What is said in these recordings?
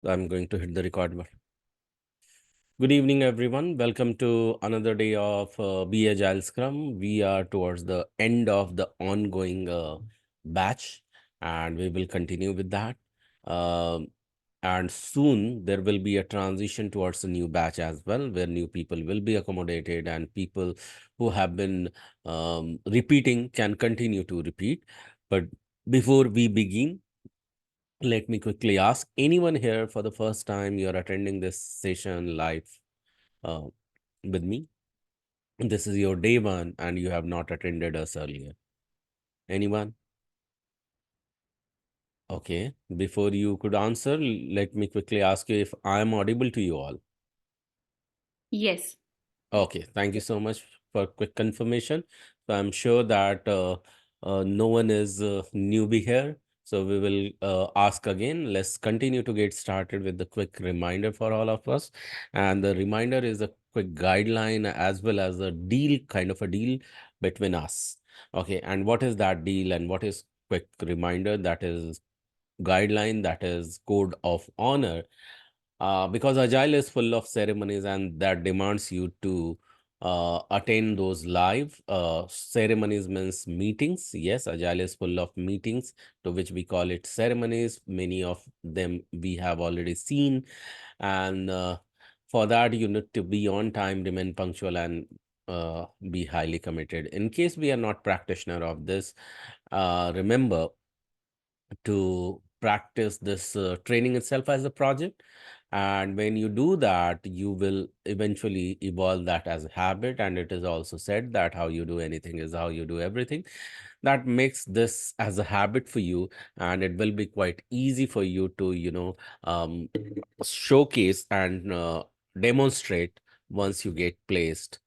I'm going to hit the record button. Good evening, everyone. Welcome to another day of Be Agile Scrum. We are towards the end of the ongoing batch, and we will continue with that. Um, and soon there will be a transition towards a new batch as well, where new people will be accommodated, and people who have been repeating can continue to repeat. But before we begin, let me quickly ask anyone here for the first time you're attending this session live uh, with me. This is your day one and you have not attended us earlier. Anyone? Okay. Before you could answer, let me quickly ask you if I am audible to you all. Yes. Okay, thank you so much for quick confirmation. So I'm sure that no one is newbie here. So we will ask again. Let's continue to get started with the quick reminder for all of us. And the reminder is a quick guideline as well as a deal, kind of a deal between us. Okay, and what is that deal and what is quick reminder? That is guideline, that is code of honor, because Agile is full of ceremonies and that demands you to attend those live ceremonies means meetings. Yes, Agile is full of meetings to which we call it ceremonies. Many of them we have already seen. And for that, you need to be on time, remain punctual, and be highly committed. In case we are not practitioner of this, remember to practice this training itself as a project. And when you do that, you will eventually evolve that as a habit. And it is also said that how you do anything is how you do everything. That makes this as a habit for you, and it will be quite easy for you to, showcase and demonstrate once you get placed,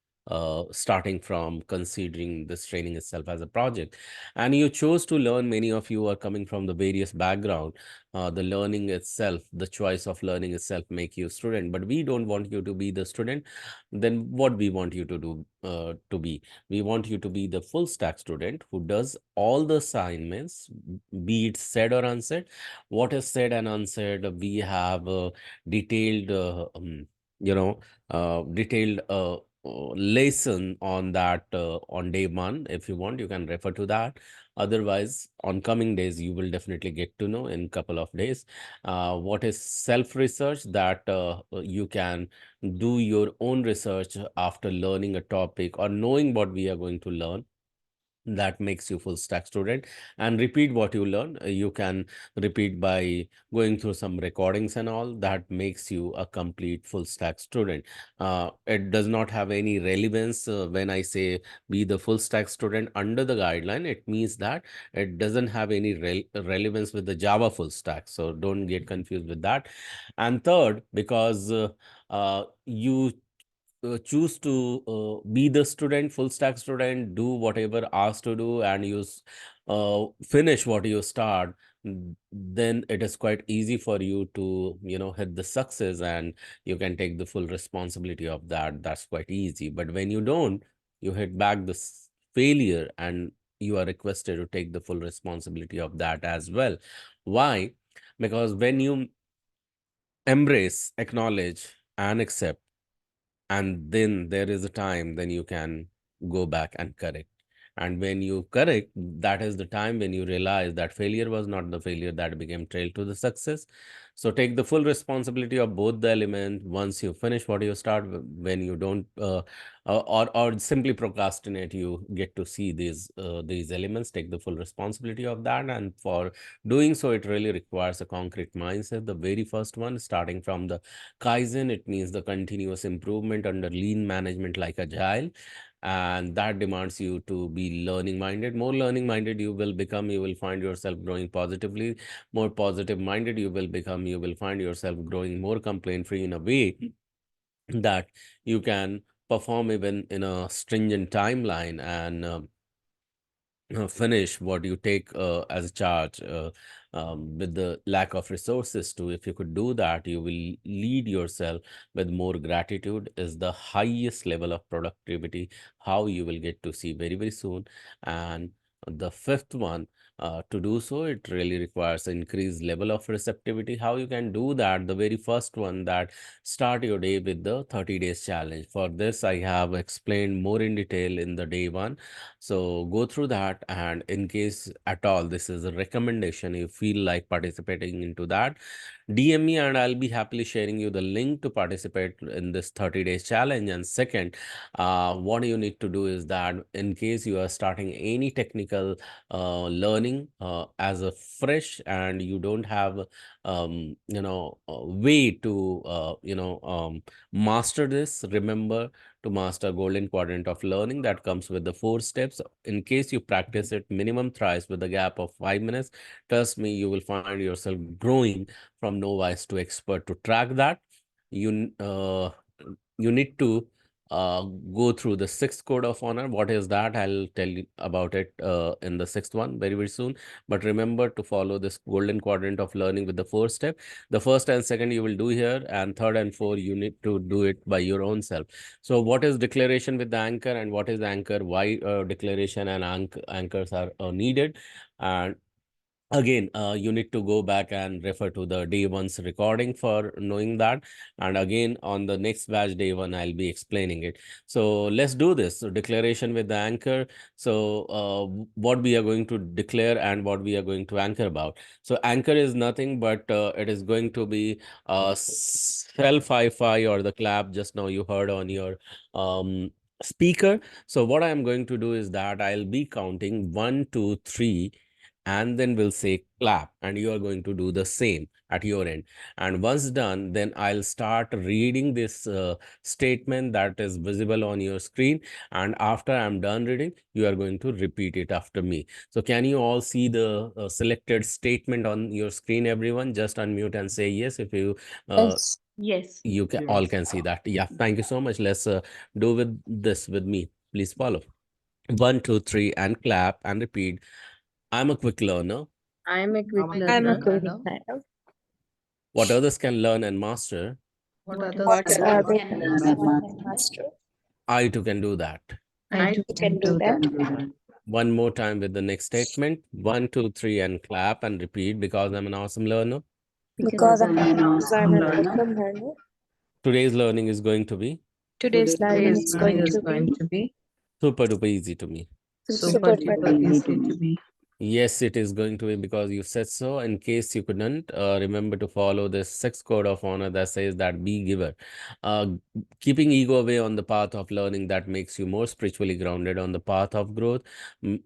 starting from considering this training itself as a project. And you chose to learn. Many of you are coming from the various background. The learning itself, the choice of learning itself make you a student, but we don't want you to be the student. Then what we want you to do, to be, we want you to be the full stack student who does all the assignments, be it said or unsaid. What is said and unsaid, we have detailed you know detailed lesson on that on day one. If you want, you can refer to that. Otherwise, on coming days, you will definitely get to know in couple of days what is self research, that you can do your own research after learning a topic or knowing what we are going to learn. That makes you full stack student. And repeat what you learn. You can repeat by going through some recordings and all. That makes you a complete full stack student. It does not have any relevance when I say be the full stack student under the guideline. It means that it doesn't have any relevance with the Java full stack, so don't get confused with that. And third, because you choose to be the student, full stack student, do whatever asked to do, and finish what you start, then it is quite easy for you to, hit the success, and you can take the full responsibility of that. That's quite easy. But when you don't, you hit back the failure, and you are requested to take the full responsibility of that as well. Why? Because when you embrace, acknowledge, and accept, and then there is a time then you can go back and correct. And when you correct, that is the time when you realize that failure was not the failure, that became trail to the success. So take the full responsibility of both the element. Once you finish what you start, when you don't or simply procrastinate, you get to see these elements. Take the full responsibility of that, and for doing so, it really requires a concrete mindset. The very first one, starting from the Kaizen, it means the continuous improvement under lean management like Agile. And that demands you to be learning minded. More learning minded you will become, you will find yourself growing positively. More positive minded you will become, you will find yourself growing more complaint free in a way that you can perform even in a stringent timeline, and finish what you take as a charge, with the lack of resources too. If you could do that, you will lead yourself with more gratitude, is the highest level of productivity, how you will get to see very, very soon. And the fifth one, To do so, it really requires increased level of receptivity. How you can do that? The very first one, that start your day with the 30 days challenge. For this, I have explained more in detail in the day one. So go through that, and in case at all this is a recommendation, you feel like participating into that, DM me and I'll be happily sharing you the link to participate in this 30 days challenge. And second, what you need to do is that in case you are starting any technical learning as a fresh, and you don't have a way to master this, remember to master golden quadrant of learning that comes with the 4 steps. In case you practice it minimum thrice with a gap of 5 minutes, trust me, you will find yourself growing from novice to expert. To track that, you you need to uh, go through the sixth code of honor. What is that? I'll tell you about it in the sixth one very, very soon. But remember to follow this golden quadrant of learning with the 4 step. The first and second you will do here, and third and fourth you need to do it by your own self. So what is declaration with the anchor, and what is anchor? Why declaration and anchors are needed? And again, you need to go back and refer to the day one's recording for knowing that. And again, on the next batch, day one, I'll be explaining it. So let's do this. So declaration with the anchor. So what we are going to declare and what we are going to anchor about. So anchor is nothing but it is going to be self hi-fi or the clap just now you heard on your speaker. So what I'm going to do is that I'll be counting 1, 2, 3, and then we'll say clap, and you are going to do the same at your end. And once done, then I'll start reading this statement that is visible on your screen, and after I'm done reading, you are going to repeat it after me. So can you all see the selected statement on your screen? Everyone just unmute and say yes if you uh, Yes. Yes. you can all can see that. Yeah, thank you so much. Let's do with this with me. Please follow. 1, 2, 3 and clap and repeat. I'm a quick learner. I am a quick I'm a learner. quick learner. What others can learn and master, What What others What others can can other learn learn and can and learn master, and master, master, I too can do that. I you too can can do do that. that. One more time with the next statement. 1, 2, 3 and clap and repeat, because I'm an awesome learner. Because Because I'm I'm an I'm awesome an learner. awesome learner. Today's learning is going to be Today's learning Today's is learning going is to going be to be super duper easy to me. super super duper duper easy easy. to me. Yes, it is going to be because you said so. In case you couldn't, remember to follow this sixth code of honor that says that be giver. Uh, Keeping ego away on the path of learning that makes you more spiritually grounded on the path of growth. When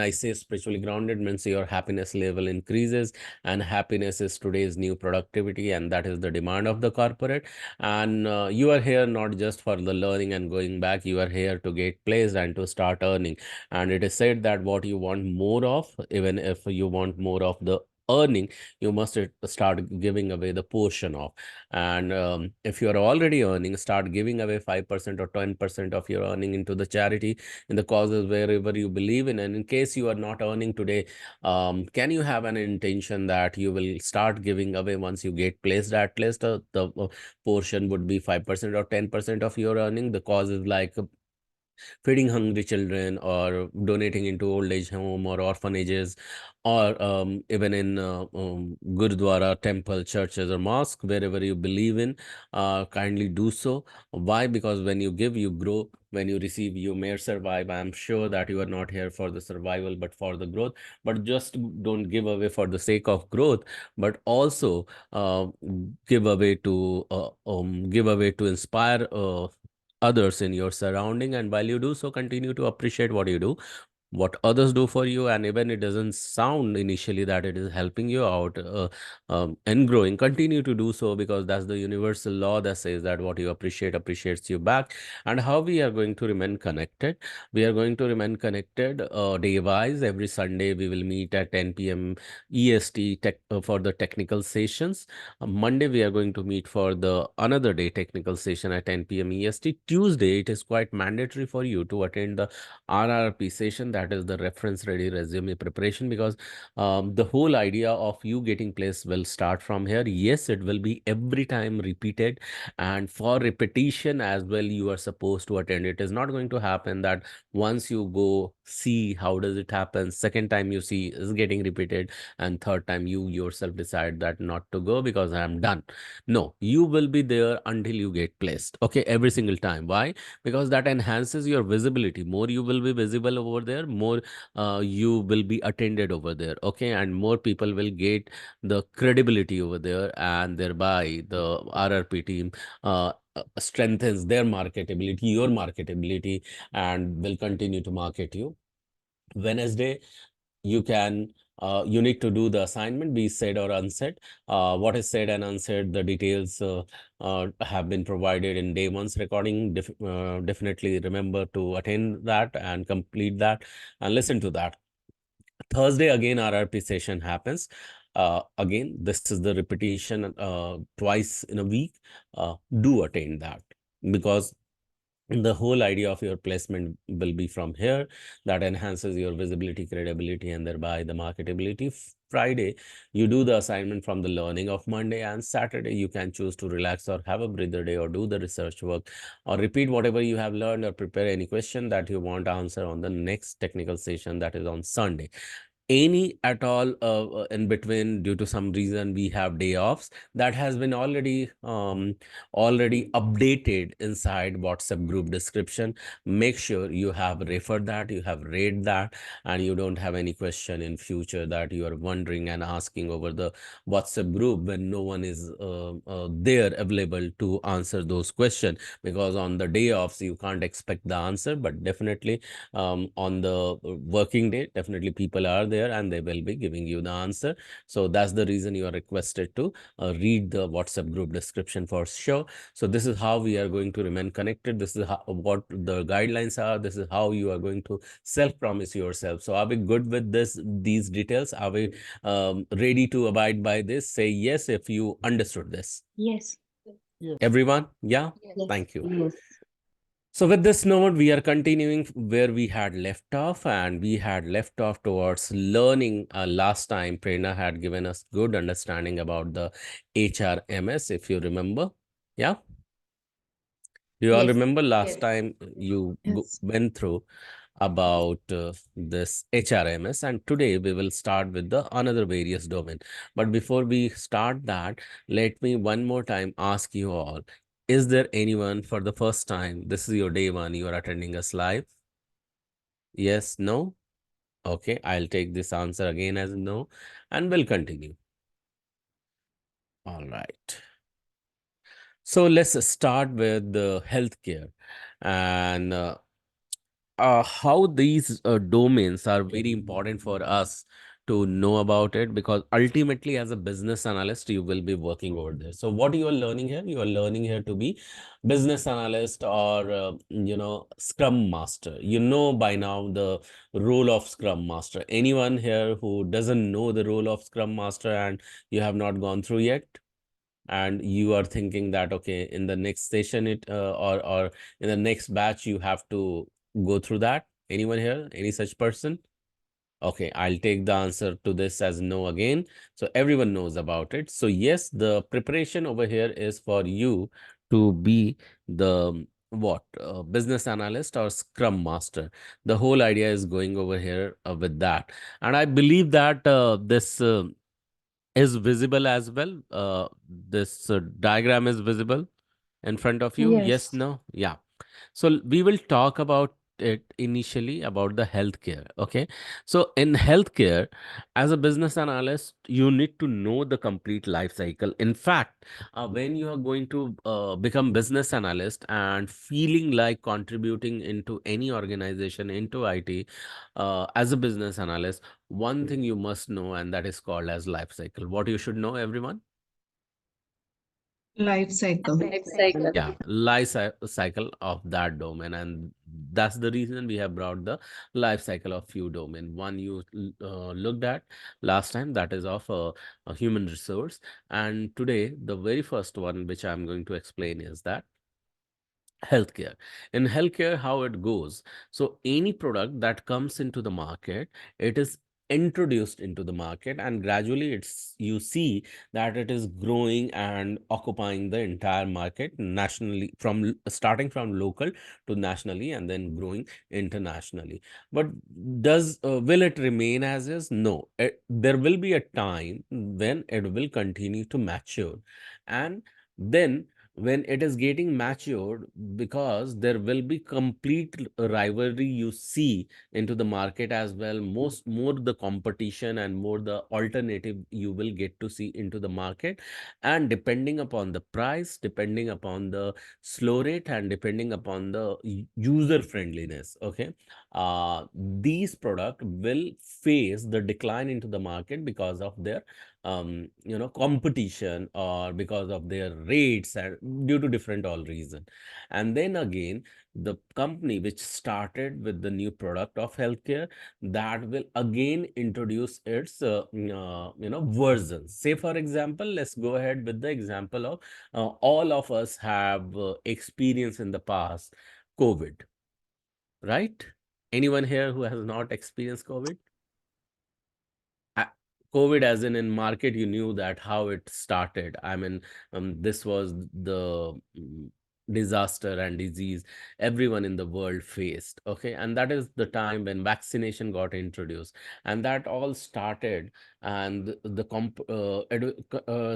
I say spiritually grounded, means your happiness level increases, and happiness is today's new productivity, and that is the demand of the corporate. And you are here not just for the learning and going back, you are here to get placed and to start earning. And it is said that what you want more of, even if you want more of the earning, you must start giving away the portion of. And if you are already earning, start giving away 5% or 10% of your earning into the charity, in the causes wherever you believe in. And in case you are not earning today, can you have an intention that you will start giving away once you get placed? At least the portion would be 5% or 10% of your earning. The cause is like feeding hungry children, or donating into old age home or orphanages, or even in gurdwara, temple, churches, or mosque, wherever you believe in. Kindly do so. Why? Because when you give, you grow. When you receive, you may survive. I am sure that you are not here for the survival but for the growth. But just don't give away for the sake of growth, but also uh, give away to inspire others in your surrounding. And while you do so, continue to appreciate what you do, what others do for you. And even it doesn't sound initially that it is helping you out and growing, continue to do so, because that's the universal law that says that what you appreciate appreciates you back. And how we are going to remain connected? We are going to remain connected day wise. Every Sunday we will meet at 10 p.m. EST for the technical sessions. Monday we are going to meet for the another day technical session at 10 p.m. EST. Tuesday it is quite mandatory for you to attend the RRP session, that is the reference ready resume preparation, because the whole idea of you getting placed will start from here. Yes, it will be every time repeated, and for repetition as well, you are supposed to attend. It is not going to happen that once you go see how does it happen, second time you see is getting repeated, and third time you yourself decide that not to go because I am done. No, you will be there until you get placed. Okay, every single time. Why? Because that enhances your visibility. More you will be visible over there, more you will be attended over there. Okay, and more people will get the credibility over there, and thereby the RRP team strengthens their marketability, your marketability, and will continue to market you. Wednesday, you can you need to do the assignment, be said or unsaid. What is said and unsaid, the details have been provided in day one's recording. Definitely remember to attend that and complete that and listen to that. Thursday again RRP session happens. Again, this is the repetition twice in a week. Do attend that, because the whole idea of your placement will be from here. That enhances your visibility, credibility, and thereby the marketability. Friday, you do the assignment from the learning of Monday, and Saturday you can choose to relax or have a breather day or do the research work or repeat whatever you have learned or prepare any question that you want to answer on the next technical session, that is on Sunday. Any at all in between, due to some reason we have day offs, that has been already updated inside WhatsApp group description. Make sure you have referred that, you have read that, and you don't have any question in future that you are wondering and asking over the WhatsApp group when no one is there available to answer those questions. Because on the day offs you can't expect the answer, but definitely on the working day, definitely people are there and they will be giving you the answer. So that's the reason you are requested to read the WhatsApp group description for sure. So this is how we are going to remain connected. This is how, what the guidelines are. This is how you are going to self-promise yourself. So are we good with these details? Are we ready to abide by this? Say yes if you understood this. Yes. Yes. Everyone? Yeah? Yes. Thank you. Yes. So with this note, we are continuing where we had left off, and we had left off towards learning. Last time, Prerna had given us good understanding about the HRMS, if you remember. Yeah, do you all Yes. remember last Yes. time you Yes. went through about this HRMS, and today we will start with the another various domain. But before we start that, let me one more time ask you all, is there anyone for the first time, this is your day one, you are attending us live? Yes, no? Okay, I'll take this answer again as no, and we'll continue. All right. So let's start with the healthcare, and how these domains are very important for us to know about it, because ultimately as a business analyst you will be working over there. So what you are learning here, you are learning here to be business analyst or scrum master. You know by now the role of scrum master. Anyone here who doesn't know the role of scrum master and you have not gone through yet, and you are thinking that okay, in the next session or in the next batch you have to go through that? Anyone here, any such person? Okay, I'll take the answer to this as no again. So everyone knows about it. So yes, the preparation over here is for you to be the what business analyst or scrum master. The whole idea is going over here with that, and I believe that this is visible as well. This diagram is visible in front of you. Yes, Yes. no? Yeah. So we will talk about it initially about the healthcare. Okay. So in healthcare, as a business analyst, you need to know the complete life cycle. In fact, when you are going to become business analyst and feeling like contributing into any organization, into IT, as a business analyst, one thing you must know, and that is called as life cycle. What you should know, everyone? Life cycle. Life cycle. Yeah, cycle of that domain, and that's the reason we have brought the life cycle of few domain. One you looked at last time, that is of a human resource, and today the very first one which I'm going to explain is that Healthcare. In healthcare, how it goes, so any product that comes into the market, it is introduced into the market, and gradually it's you see that it is growing and occupying the entire market nationally, from starting from local to nationally and then growing internationally. But does will it remain as is? No. There will be a time when it will continue to mature, and then when it is getting matured, because there will be complete rivalry you see into the market as well, most more the competition and more the alternative you will get to see into the market, and depending upon the price, depending upon the slow rate, and depending upon the user friendliness, okay, these product will face the decline into the market because of their competition, or because of their rates, and due to different all reason. And then again, the company which started with the new product of healthcare, that will again introduce its versions. Say for example, let's go ahead with the example of all of us have experience in the past, COVID, right? Anyone here who has not experienced COVID? a- COVID, as in market, you knew that how it started. I mean, this was the disaster and disease everyone in the world faced. Okay, and that is the time when vaccination got introduced, and that all started, and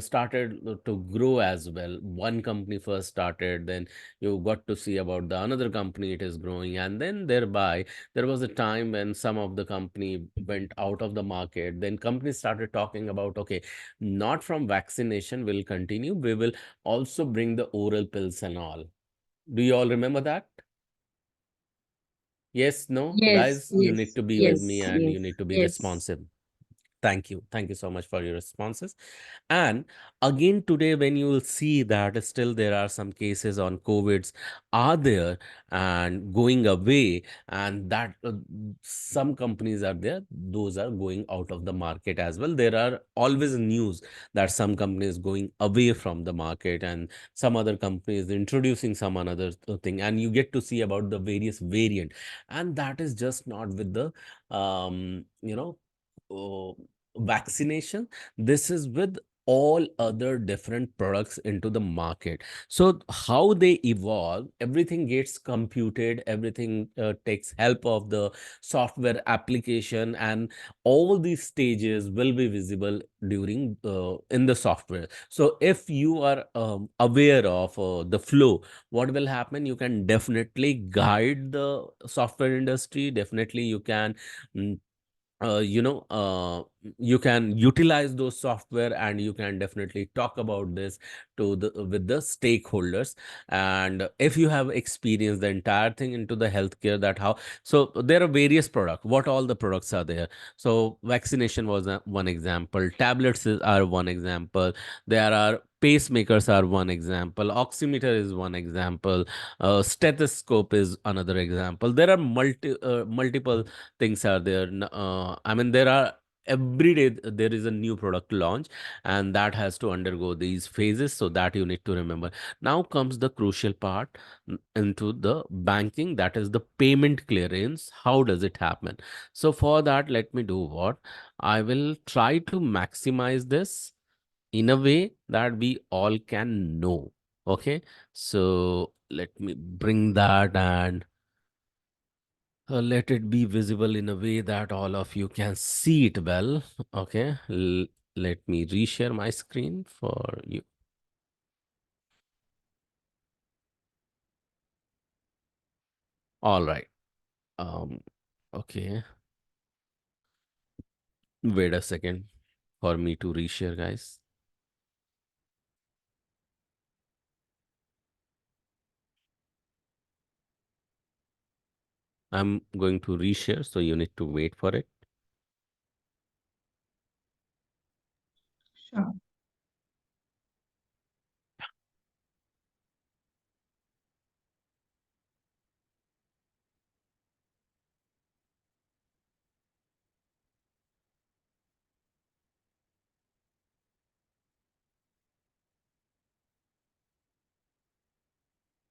started to grow as well. One company first started, then you got to see about the another company it is growing, and then thereby there was a time when some of the company went out of the market. Then companies started talking about, okay, not from vaccination will continue, we will also bring the oral pills and all. Do you all remember that? Yes, no, Yes, guys, you need yes, to be with me yes, and you yes, need to be yes. responsive. Thank you. Thank you so much for your responses. And again, today, when you will see that still there are some cases on COVIDs are there and going away, and that some companies are there, those are going out of the market as well. There are always news that some companies going away from the market, and some other companies introducing some another thing, and you get to see about the various variant. And that is just not with the um, you know, uh, vaccination. This is with all other different products into the market. So how they evolve, everything gets computed, everything takes help of the software application, and all these stages will be visible during in the software. So if you are aware of the flow, what will happen, you can definitely guide the software industry, definitely you can mm, uh, you know uh, you can utilize those software, and you can definitely talk about this to the with the stakeholders. And if you have experienced the entire thing into the healthcare, that how, so there are various products, what all the products are there. So vaccination was one example, tablets are one example, there are pacemakers are one example, oximeter is one example, stethoscope is another example. There are multiple things are there. I mean, there are every day there is a new product launch, and that has to undergo these phases, so that you need to remember. Now comes the crucial part, into the banking, that is the payment clearance. How does it happen? So for that, let me do what, I will try to maximize this in a way that we all can know. Okay, so let me bring that, and let it be visible in a way that all of you can see it well. Okay, let me reshare my screen for you. All right. Um, okay. Wait a second for me to reshare, guys. I'm going to reshare, so you need to wait for it. Sure.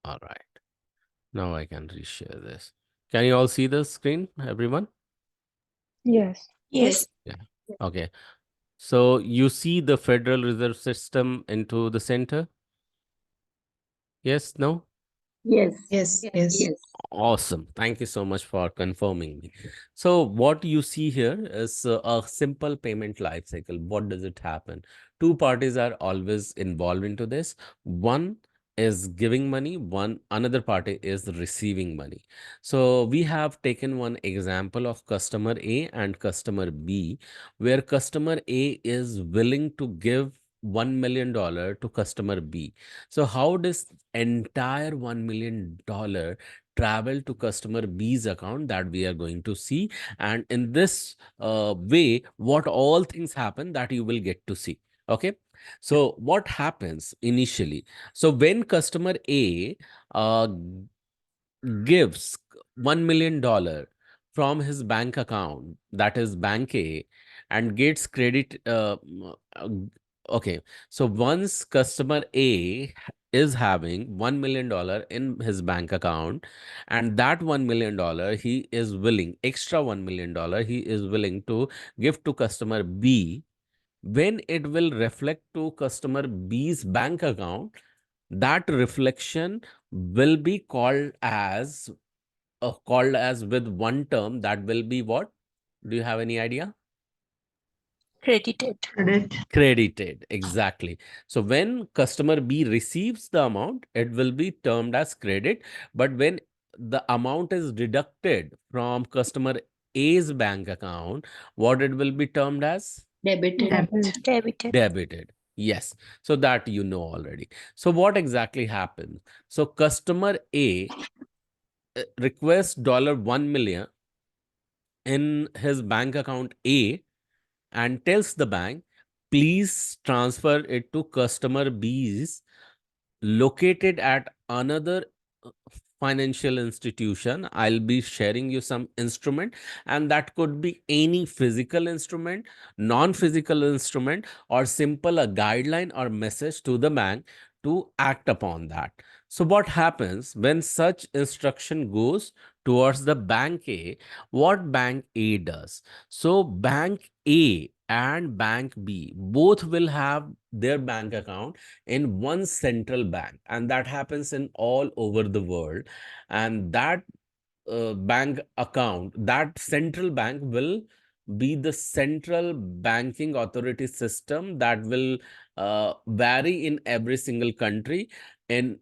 All right. Now I can reshare this. Can you all see the screen, everyone? Yes. Yes. Yeah. Okay. So you see the Federal Reserve System into the center? Yes, no? Yes. Yes. Awesome. Thank you so much for confirming me. So what you see here is a simple payment life cycle. What does it happen? Two parties are always involved into this. One is giving money, one another party is receiving money. So we have taken one example of customer A and customer B, where customer A is willing to give $1 million to customer B. So how does entire $1 million travel to customer B's account, that we are going to see. And in this way, what all things happen, that you will get to see. Okay. So what happens initially? So when customer A uh, gives $1 million from his bank account, that is bank A, and gets credit. Uh, okay, so once customer A is having $1 million in his bank account, and that $1 million he is willing, extra $1 million he is willing to give to customer B, when it will reflect to customer B's bank account, that reflection will be called as with one term, that will be what? Do you have any idea? Credited. Credited, exactly. So when customer B receives the amount, it will be termed as credit. But when the amount is deducted from customer A's bank account, what it will be termed as? Debited. Debited. Debited. Yes. So that you know already. So what exactly happens? So customer A requests $1 million in his bank account A and tells the bank, please transfer it to customer B's located at another financial institution. I'll be sharing you some instrument, and that could be any physical instrument, non-physical instrument, or simple a guideline or message to the bank to act upon that. So what happens when such instruction goes towards the bank A? What bank A does? So bank A and bank B both will have their bank account in one central bank, and that happens in all over the world. And that bank account, that central bank will be the central banking authority system that will vary in every single country. In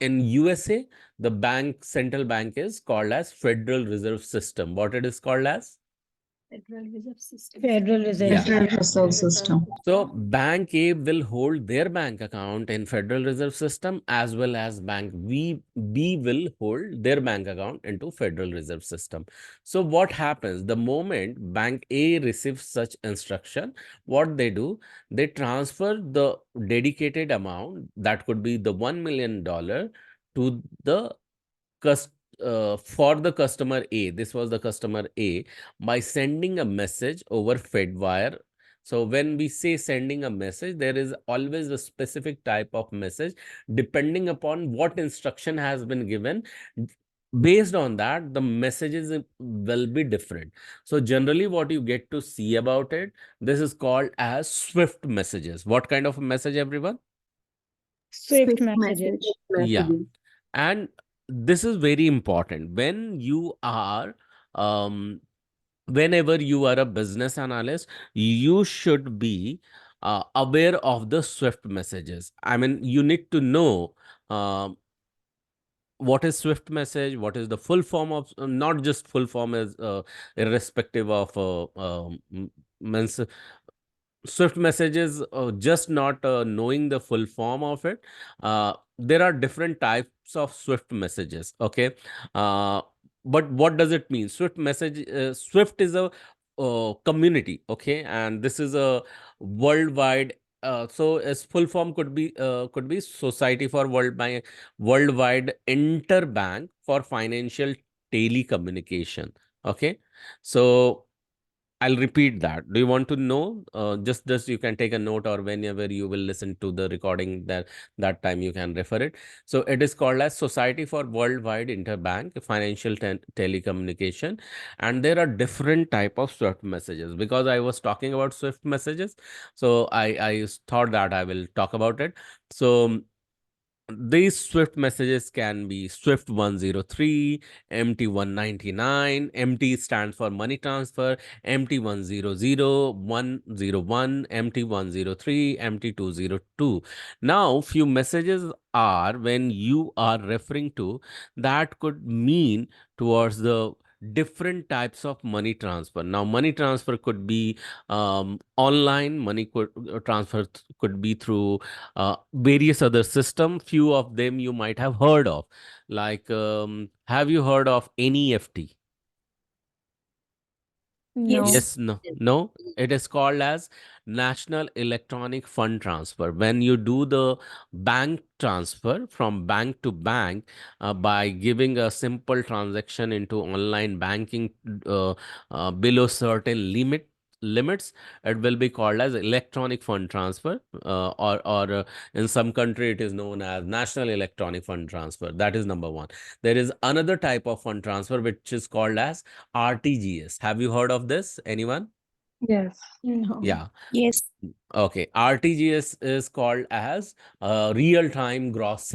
in USA, the bank central bank is called as Federal Reserve System. What it is called as? Federal Reserve. Yeah. System. So Bank A will hold their bank account in Federal Reserve System, as well as B will hold their bank account into Federal Reserve System. So what happens the moment Bank A receives such instruction? What they do, they transfer the dedicated amount, that could be the $1 million, to the for the customer A. This was the customer A, by sending a message over Fedwire. So when we say sending a message, there is always a specific type of message depending upon what instruction has been given. Based on that, the messages will be different. So generally what you get to see about it, this is called as Swift messages. What kind of a message, everyone? Swift messages. Yeah. And this is very important when you are whenever you are a business analyst, you should be aware of the Swift messages. I mean, you need to know what is Swift message, what is the full form of, not just full form as irrespective of means Swift messages, just not knowing the full form of it. There are different types of Swift messages. Okay. Uh, but what does it mean? Swift message, Swift is a community. Okay. And this is a worldwide. So its full form could be Society for Worldwide Interbank for Financial Telecommunication. Okay. So I'll repeat that. Do you want to know? Just you can take a note, or whenever you will listen to the recording, that time you can refer it. So it is called as Society for Worldwide Interbank Financial Telecommunication, and there are different type of Swift messages. Because I was talking about Swift messages, so I thought that I will talk about it. So these Swift messages can be Swift 103, MT 199, MT stands for money transfer, MT 100, 101, MT 103, MT 202. Now, few messages are when you are referring to that could mean towards the different types of money transfer. Now, money transfer could be online, money transfer could be through various other system. Few of them you might have heard of, like have you heard of NEFT? No. Yes, no. It is called as National Electronic Fund Transfer. When you do the bank transfer from bank to bank by giving a simple transaction into online banking uh, below certain limits, it will be called as electronic fund transfer, or in some country it is known as National Electronic Fund Transfer. That is number one. There is another type of fund transfer which is called as RTGS. Have you heard of this? Anyone? Yes. No. Yeah. Yes. Okay. RTGS is called as real-time gross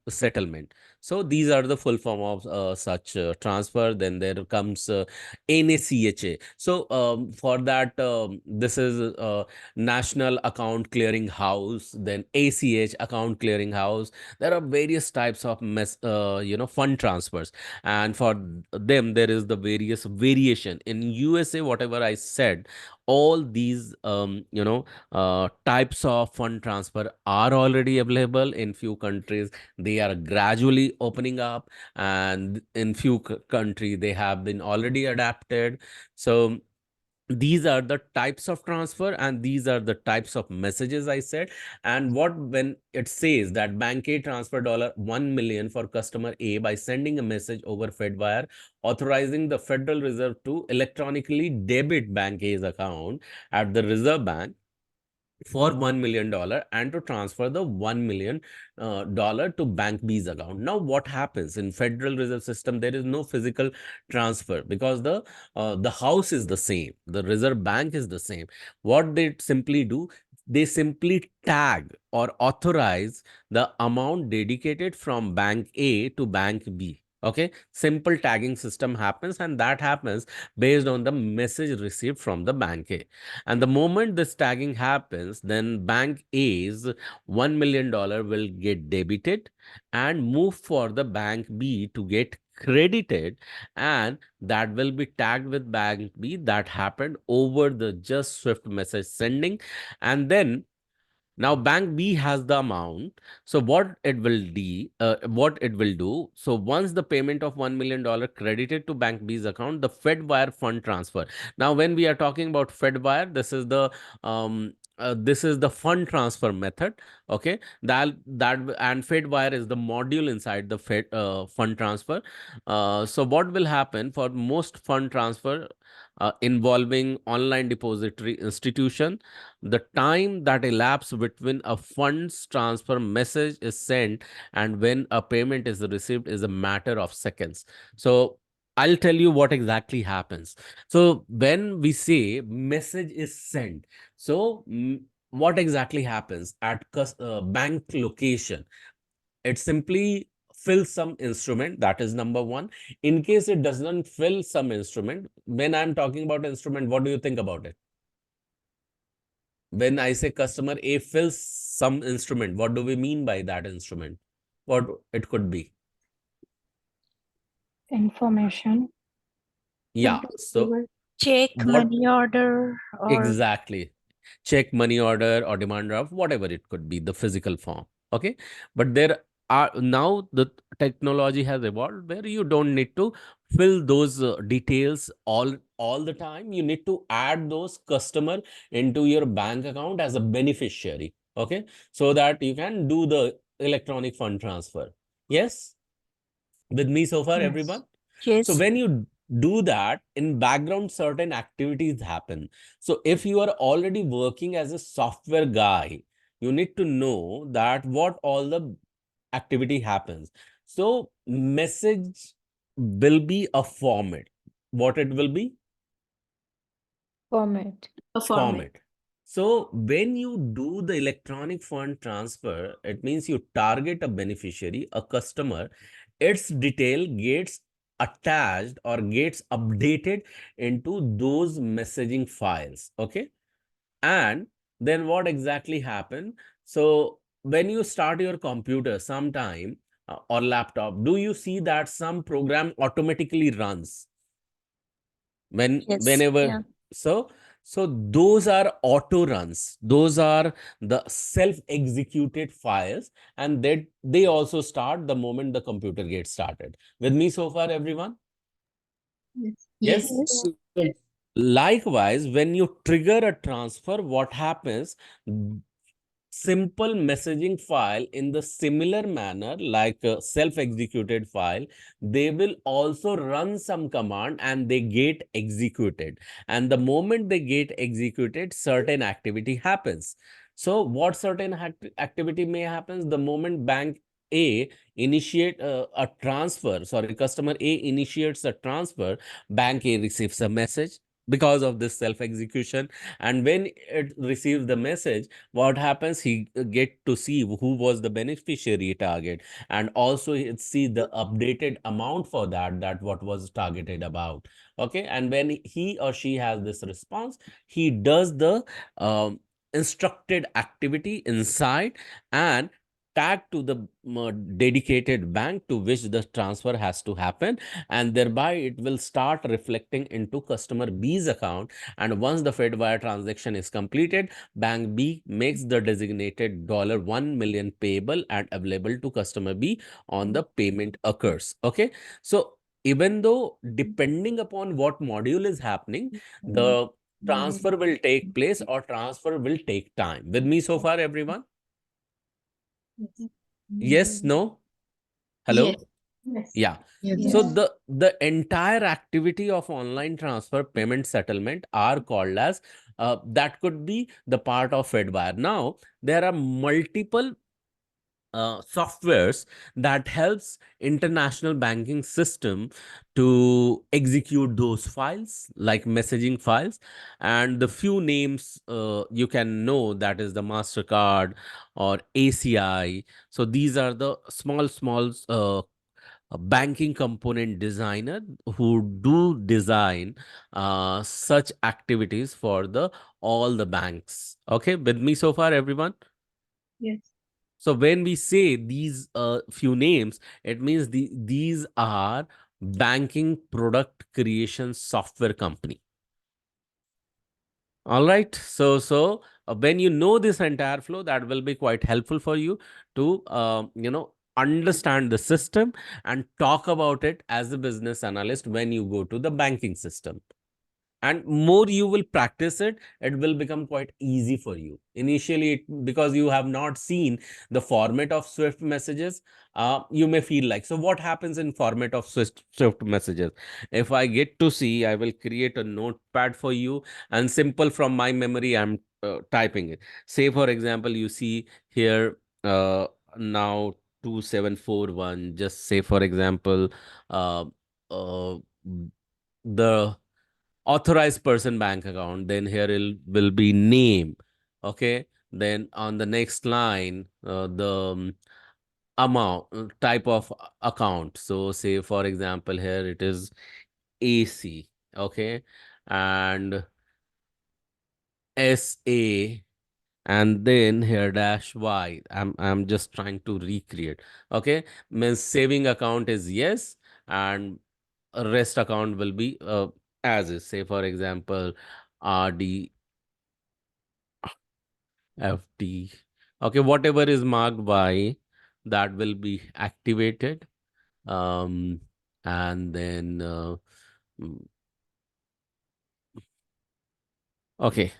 settlement. So these are the full form of such transfer. Then there comes NACHA. So for that, this is National Account Clearing House. Then ACH, Account Clearing House. There are various types of fund transfers, and for them there is the various variation. In USA, whatever I said, all these types of fund transfer are already available in few countries. They are gradually opening up, and in few country they have been already adapted. So these are the types of transfer, and these are the types of messages I said. And what when it says that bank A transfer $1 million for customer A by sending a message over Fedwire authorizing the Federal Reserve to electronically debit bank A's account at the Reserve Bank for $1 million, and to transfer the $1 million to bank B's account. Now, what happens in Federal Reserve System? There is no physical transfer because the house is the same, the Reserve Bank is the same. What they simply do, they simply tag or authorize the amount dedicated from bank A to bank B. Okay, simple tagging system happens, and that happens based on the message received from the bank A. And the moment this tagging happens, then bank A's $1 million will get debited and move for the bank B to get credited, and that will be tagged with bank B. That happened over the just Swift message sending. And then now bank B has the amount. So what it will do? So once the payment of $1 million credited to bank B's account, the Fedwire fund transfer. Now, when we are talking about Fedwire, this is the fund transfer method. Okay, that and Fedwire is the module inside the fund transfer. So what will happen for most fund transfer involving online depository institution? The time that elapses between a funds transfer message is sent and when a payment is received is a matter of seconds. So I'll tell you what exactly happens. So when we say message is sent, so what exactly happens at bank location? It simply fills some instrument. That is number one. In case it doesn't fill some instrument, when I'm talking about instrument, what do you think about it? When I say customer A fills some instrument, what do we mean by that instrument? What it could be? Information. Yeah. So Check, what money order, or exactly? Check, money order, or demand draft, whatever it could be, the physical form. Okay. But there are now the technology has evolved where you don't need to fill those details all the time. You need to add those customer into your bank account as a beneficiary. Okay. So that you can do the electronic fund transfer. Yes. With me so far, yes. everyone? So Yes. when you do that, in background certain activities happen. So if you are already working as a software guy, you need to know that what all the activity happens. So message will be a format. What it will be? Format. A format. Format. So when you do the electronic fund transfer, it means you target a beneficiary, a customer, its detail gets attached or gets updated into those messaging files. Okay. And then what exactly happen? So when you start your computer sometime or laptop, do you see that some program automatically runs? Yes. Whenever, Yeah. so those are auto runs, those are the self executed files, and that they also start the moment the computer gets started. With me so far, everyone? Yes. Yes. Yes. Yes. Likewise, when you trigger a transfer, what happens? Simple messaging file in the similar manner like a self-executed file, they will also run some command and they get executed, and the moment they get executed, certain activity happens. So what certain activity may happen? The moment bank A initiate a transfer, sorry, customer A initiates a transfer, bank A receives a message because of this self execution. And when it receives the message, what happens? He get to see who was the beneficiary target, and also he see the updated amount for that what was targeted about. Okay, and when he or she has this response, he does the instructed activity inside and tag to the dedicated bank to which the transfer has to happen, and thereby it will start reflecting into customer B's account. And once the Fed wire transaction is completed, Bank B makes the designated $1 million payable and available to customer B on the payment occurs. Okay. So even though depending upon what module is happening, the transfer will take place or transfer will take time. With me so far, everyone? Yes, no? Hello? Yes. Yeah. Yes. So the entire activity of online transfer, payment, settlement are called as that could be the part of Fedwire. Now there are multiple softwares that helps international banking system to execute those files like messaging files, and the few names you can know, that is the Mastercard or ACI. So these are the small a banking component designer who do design such activities for the all the banks. Okay, with me so far, everyone? Yes. So when we say these few names, it means these are banking product creation software company. All right. So when you know this entire flow, that will be quite helpful for you to understand the system and talk about it as a business analyst when you go to the banking system. And more you will practice it, it will become quite easy for you initially. Because you have not seen the format of Swift messages, you may feel like, so what happens in format of Swift messages? If I get to see, I will create a notepad for you, and simple from my memory I'm typing it. Say for example, you see here now 2741, just say for example, uh, uh, the authorized person bank account, then here it will be name. Okay, then on the next line, the amount, type of account. So say for example, here it is AC. Okay, and SA, and then here dash Y. I'm just trying to recreate. Okay, means saving account is yes, and rest account will be as is. Say for example, RD FD. Okay, whatever is marked by, that will be activated. Um, and then mm, okay,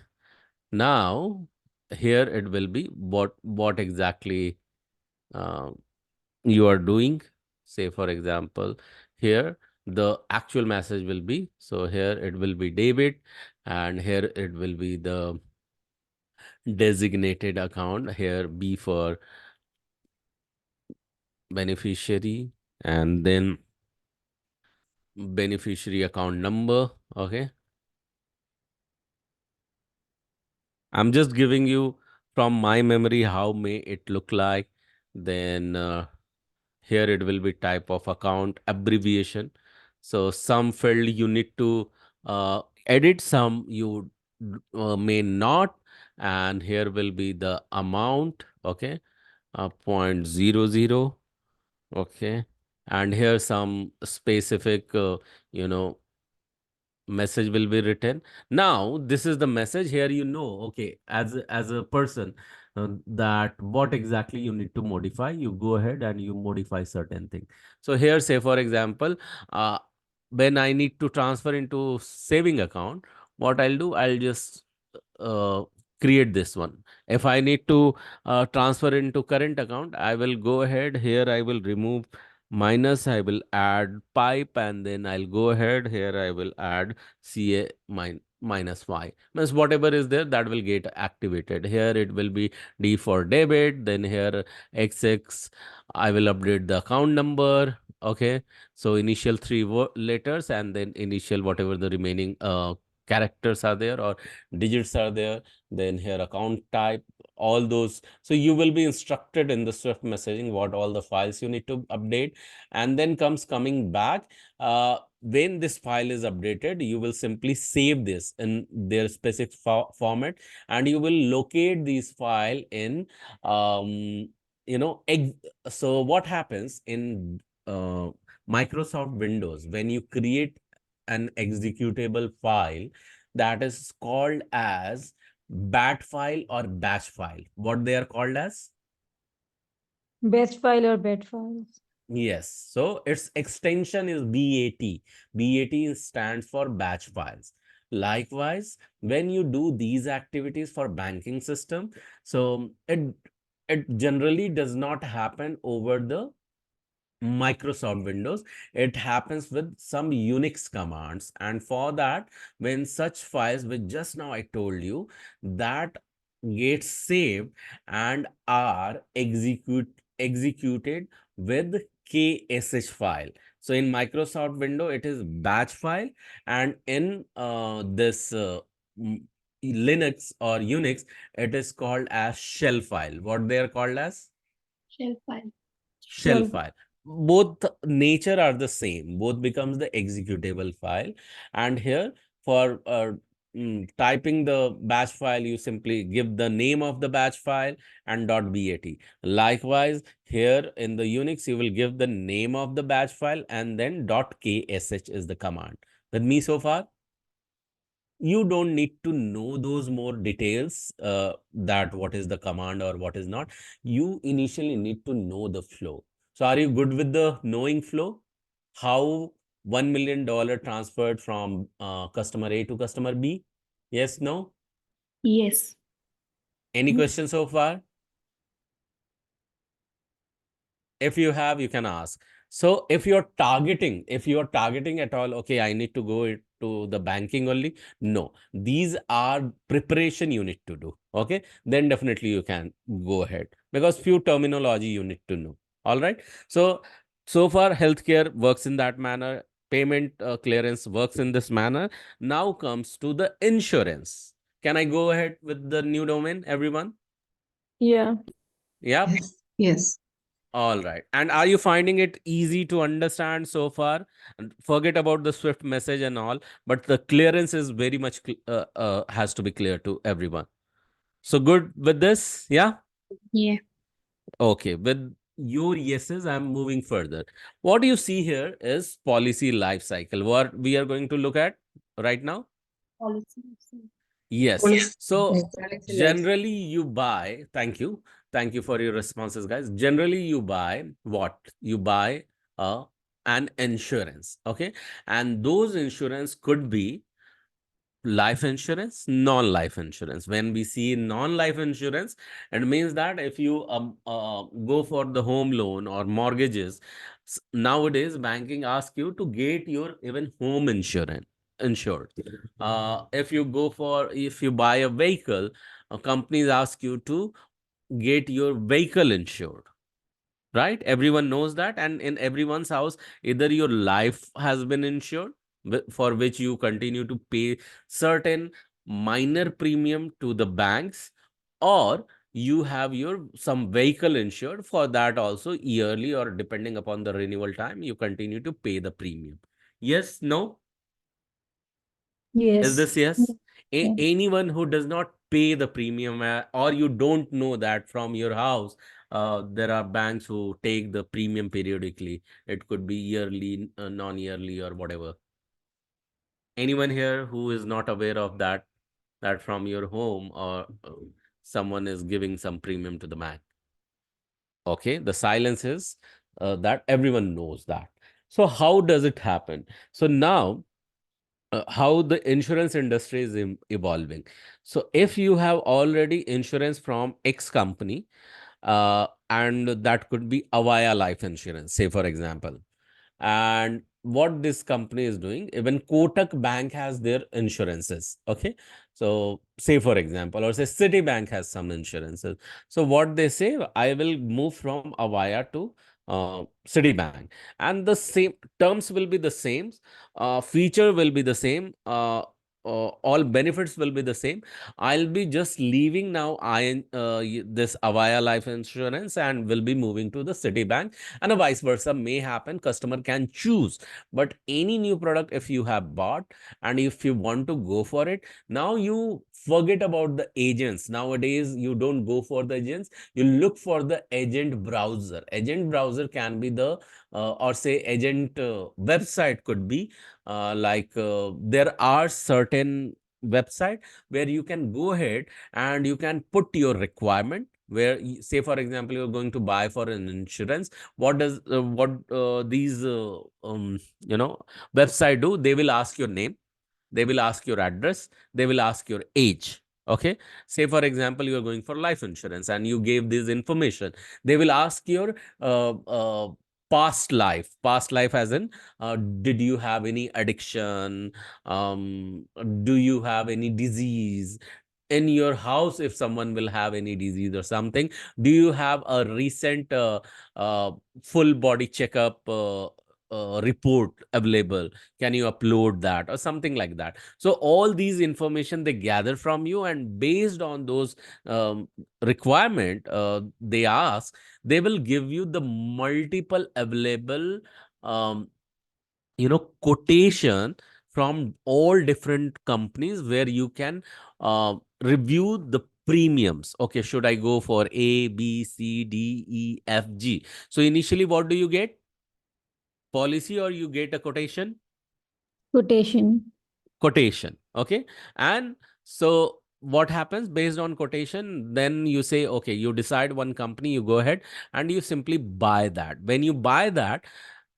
now here it will be what exactly uh, you are doing. Say for example, here the actual message will be, so here it will be debit, and here it will be the designated account, here B for beneficiary, and then beneficiary account number. Okay, I'm just giving you from my memory how may it look like. Then here it will be type of account, abbreviation. So some field you need to edit, some you may not. And here will be the amount. Okay, 0.00. Okay, and here some specific you know message will be written. Now this is the message. Here okay, as a person, that what exactly you need to modify. You go ahead and you modify certain thing. So here, say for example, uh, when I need to transfer into saving account, what I'll do, I'll just uh, create this one. If I need to transfer into current account, I will go ahead here, I will remove minus, I will add pipe, and then I'll go ahead here, I will add CA minus Y. Means whatever is there, that will get activated. Here it will be D for debit, then here XX, I will update the account number. Okay, so initial three letters, and then initial whatever the remaining characters are there or digits are there. Then here account type, all those. So you will be instructed in the Swift messaging what all the files you need to update. And then coming back, when this file is updated, you will simply save this in their specific format, and you will locate this file in so what happens in Microsoft Windows, when you create an executable file, that is called as bat file or batch file. What they are called as? Best file or bad files. Yes. So its extension is BAT. BAT stands for batch files. Likewise, when you do these activities for banking system, so it generally does not happen over the Microsoft Windows. It happens with some Unix commands. And for that, when such files, which just now I told you, that get saved and are executed with KSH file. So in Microsoft window, it is batch file, and in this Linux or Unix, it is called as shell file. What they are called as? Shell file. Shell Shell. file. Both nature are the same, both becomes the executable file. And here for typing the batch file, you simply give the name of the batch file and .bat. Likewise, here in the Unix, you will give the name of the batch file and then .ksh is the command. With me so far? You don't need to know those more details, that what is the command or what is not. You initially need to know the flow. So are you good with the knowing flow? How $1 million transferred from customer A to customer B? Yes, no? Yes. Any Yes. questions so far? If you have, you can ask. So if you're targeting at all, okay, I need to go to the banking only. No, these are preparation you need to do. Okay, then definitely you can go ahead, because few terminology you need to know. All right. So far healthcare works in that manner. Payment clearance works in this manner. Now comes to the insurance. Can I go ahead with the new domain, everyone? Yeah. Yeah. Yes. Yes. All right. And are you finding it easy to understand so far? And forget about the Swift message and all, but the clearance is very much has to be clear to everyone. So good with this? Yeah. Yeah. Okay. With your yeses, I'm moving further. What you see here is policy life cycle. What we are going to look at right now? Policy. Yes. Policy. So Policy life. generally you buy, thank you. Thank you for your responses, guys. Generally you buy what? You buy uh, an insurance. Okay. And those insurance could be life insurance, non-life insurance. When we see non-life insurance, it means that if you go for the home loan or mortgages, Nowadays, banking asks you to get your even home insurance insured. If you buy a vehicle, companies ask you to get your vehicle insured, right? Everyone knows that, and in everyone's house, either your life has been insured, for which you continue to pay certain minor premium to the banks, or you have your some vehicle insured. For that also, yearly or depending upon the renewal time, you continue to pay the premium. Yes, no? Is Yes. this yes? Yeah. Anyone who does not pay the premium, or you don't know that from your house, there are banks who take the premium periodically. It could be yearly, non-yearly, or whatever. Anyone here who is not aware of that, that from your home, or someone is giving some premium to the bank? Okay, the silence is that everyone knows that. So how does it happen? So now, how the insurance industry is evolving. So if you have already insurance from X company, and that could be Avaya life insurance, say for example, and what this company is doing, even Kotak Bank has their insurances. Okay, so say for example, or say Citibank has some insurances. So what they say, I will move from Avaya to Citibank, and the same terms will be the same, feature will be the same, all benefits will be the same. I'll be just leaving now this Avaya life insurance and will be moving to the Citibank, and a vice versa may happen. Customer can choose. But any new product, if you have bought and if you want to go for it, now you forget about the agents. Nowadays, you don't go for the agents, you look for the agent browser. Agent browser can be the or say agent website could be there are certain website where you can go ahead and you can put your requirement, where say for example, you're going to buy for an insurance. What these website do, they will ask your name, they will ask your address, they will ask your age. Okay, say for example, you are going for life insurance and you gave this information. They will ask your past life, as in, did you have any addiction, do you have any disease in your house, if someone will have any disease or something. Do you have a recent uh, full body checkup report available? Can you upload that or something like that? So all these information they gather from you, and based on those requirement they ask, they will give you the multiple available um, quotation from all different companies, where you can review the premiums. Okay, should I go for A, B, C, D, E, F, G? So initially, what do you get? Policy, or you get a quotation? Quotation. Quotation. Okay, and so what happens based on quotation? Then you say, okay, you decide one company, you go ahead and you simply buy that. When you buy that,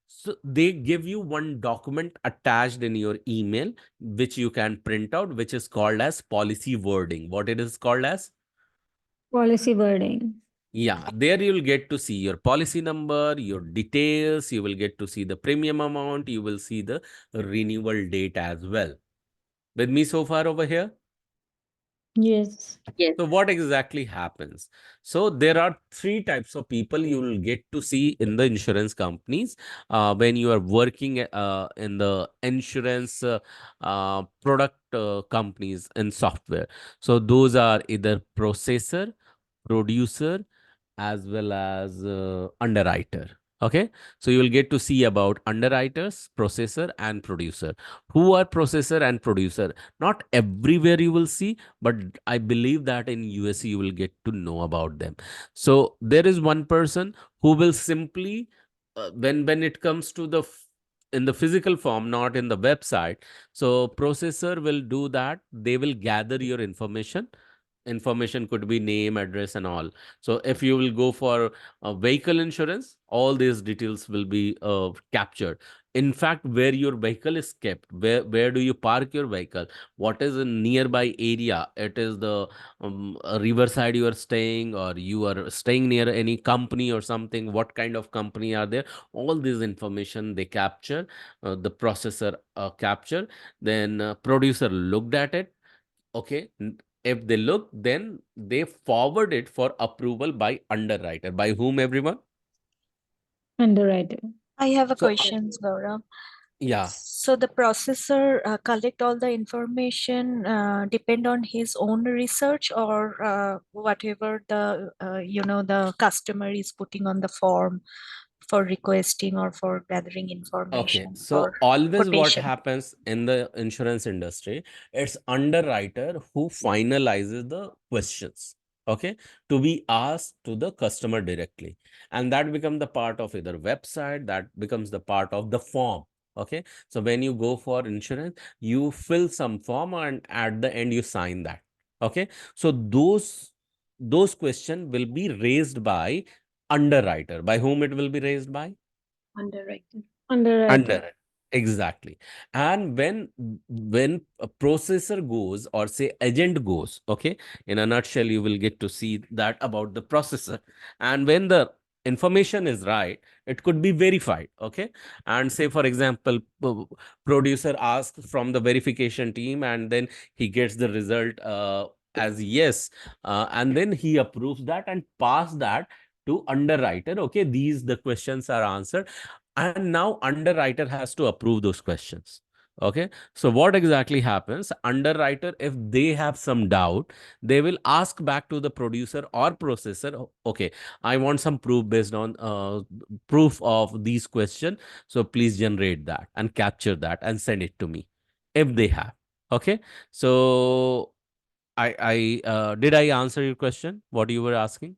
so they give you one document attached in your email, which you can print out, which is called as policy wording. What it is called as? Policy wording. Yeah, there you'll get to see your policy number, your details, you will get to see the premium amount, you will see the renewal date as well. With me so far over here? Yes. Yes. So what exactly happens? So there are three types of people you will get to see in the insurance companies when you are working in the insurance product companies and software. So those are either processor, producer, as well as underwriter. Okay, so you will get to see about underwriters, processor, and producer. Who are processor and producer? Not everywhere you will see, but I believe that in US you will get to know about them. So there is one person who will simply, when it comes to in the physical form, not in the website. So processor will do that. They will gather your information. Information could be name, address, and all. So if you will go for a vehicle insurance, all these details will be captured. in fact, where your vehicle is kept, where do you park your vehicle, what is a nearby area, it is the riverside you are staying, or you are staying near any company or something, what kind of company are there, all this information they capture, the processor capture, then producer looked at it. Okay, if they look, then they forward it for approval by underwriter. By whom, everyone? Underwriter. I have a So question, Gaurav. yeah. So the processor collect all the information depend on his own research, or whatever the the customer is putting on the form for requesting or for gathering Okay, information for so always what quotation. happens in the insurance industry, it's underwriter who finalizes the questions, okay, to be asked to the customer directly. And that becomes the part of either website, that becomes the part of the form. Okay, so when you go for insurance, you fill some form and at the end you sign that. Okay, so those questions will be raised by underwriter. By whom it will be raised by? Underwriter. Underwriter. Under, exactly. And when a processor goes, or say agent goes, okay, in a nutshell, you will get to see that about the processor. And when the information is right, it could be verified. Okay, and say for example, producer asks from the verification team, and then he gets the result as yes, and then he approves that and pass that to underwriter. Okay, these the questions are answered, and now underwriter has to approve those questions. Okay, so what exactly happens, underwriter, if they have some doubt, they will ask back to the producer or processor, okay, I want some proof based on proof of these questions, so please generate that and capture that and send it to me, if they have. Okay, so I did I answer your question, what you were asking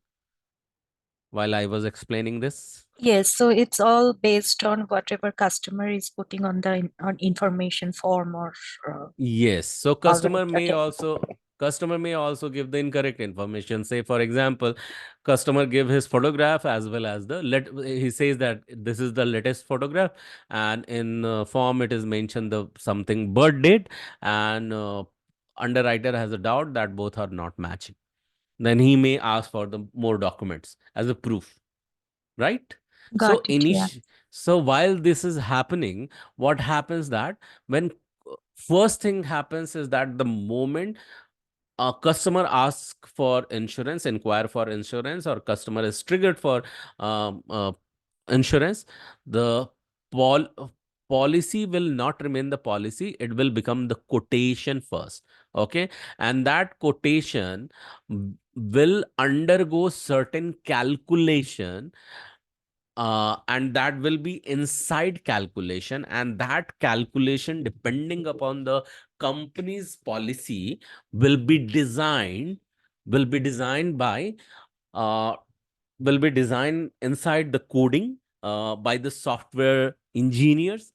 while I was explaining this? Yes, so it's all based on whatever customer is putting on the on information form or uh, Yes. So already. Okay. customer may also give the incorrect information. Say for example, customer give his photograph as well as the he says that this is the latest photograph, and in form it is mentioned the something birth date, and underwriter has a doubt that both are not matching. Then he may ask for the more documents as a proof, right? So Got it. Yeah. so while this is happening, what happens that when first thing happens is that the moment a customer asks for insurance, inquire for insurance, or customer is triggered for um, uh, insurance, the pol policy will not remain the policy, it will become the quotation first. Okay, and that quotation will undergo certain calculation, and that will be inside calculation, and that calculation, depending upon the company's policy, will be designed will be designed by uh, will be designed inside the coding by the software engineers,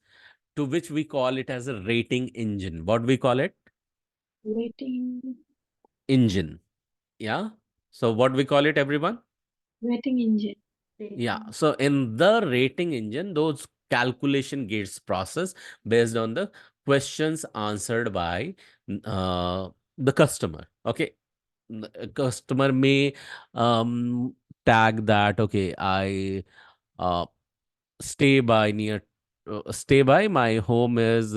to which we call it as a rating engine. What we call it? Rating. Engine. Yeah, so what we call it, everyone? Rating engine. Yeah, Rating. so in the rating engine, those calculation gets processed based on the questions answered by the customer. Okay, customer may um, tag that, okay, I uh, stay by my home is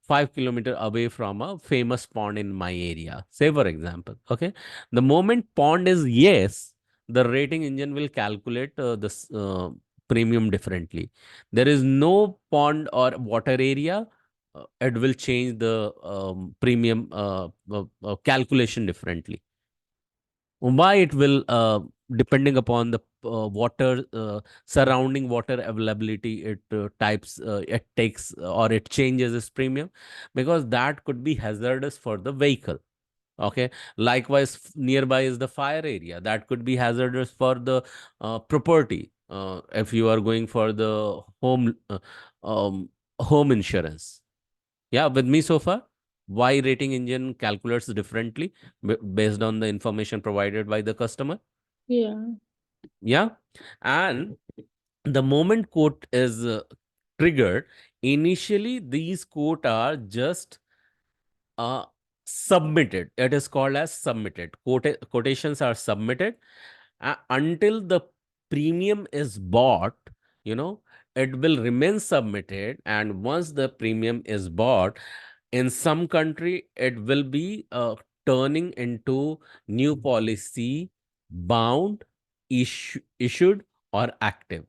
5 kilometers away from a famous pond in my area, say for example. Okay, the moment pond is yes, the rating engine will calculate this premium differently. There is no pond or water area, it will change the premium calculation differently. Why it will, depending upon the water surrounding water availability, it types it takes or it changes its premium, because that could be hazardous for the vehicle. Okay, likewise, nearby is the fire area, that could be hazardous for the property, if you are going for the um, home insurance. Yeah, with me so far. Why rating engine calculates differently based on the information provided by the customer? Yeah. Yeah, and the moment quote is triggered, Initially, these quote are just uh, submitted. It is called as submitted. Quotations are submitted until the premium is bought, you know, it will remain submitted. And once the premium is bought, in some country, it will be turning into new policy bound, issued, or active.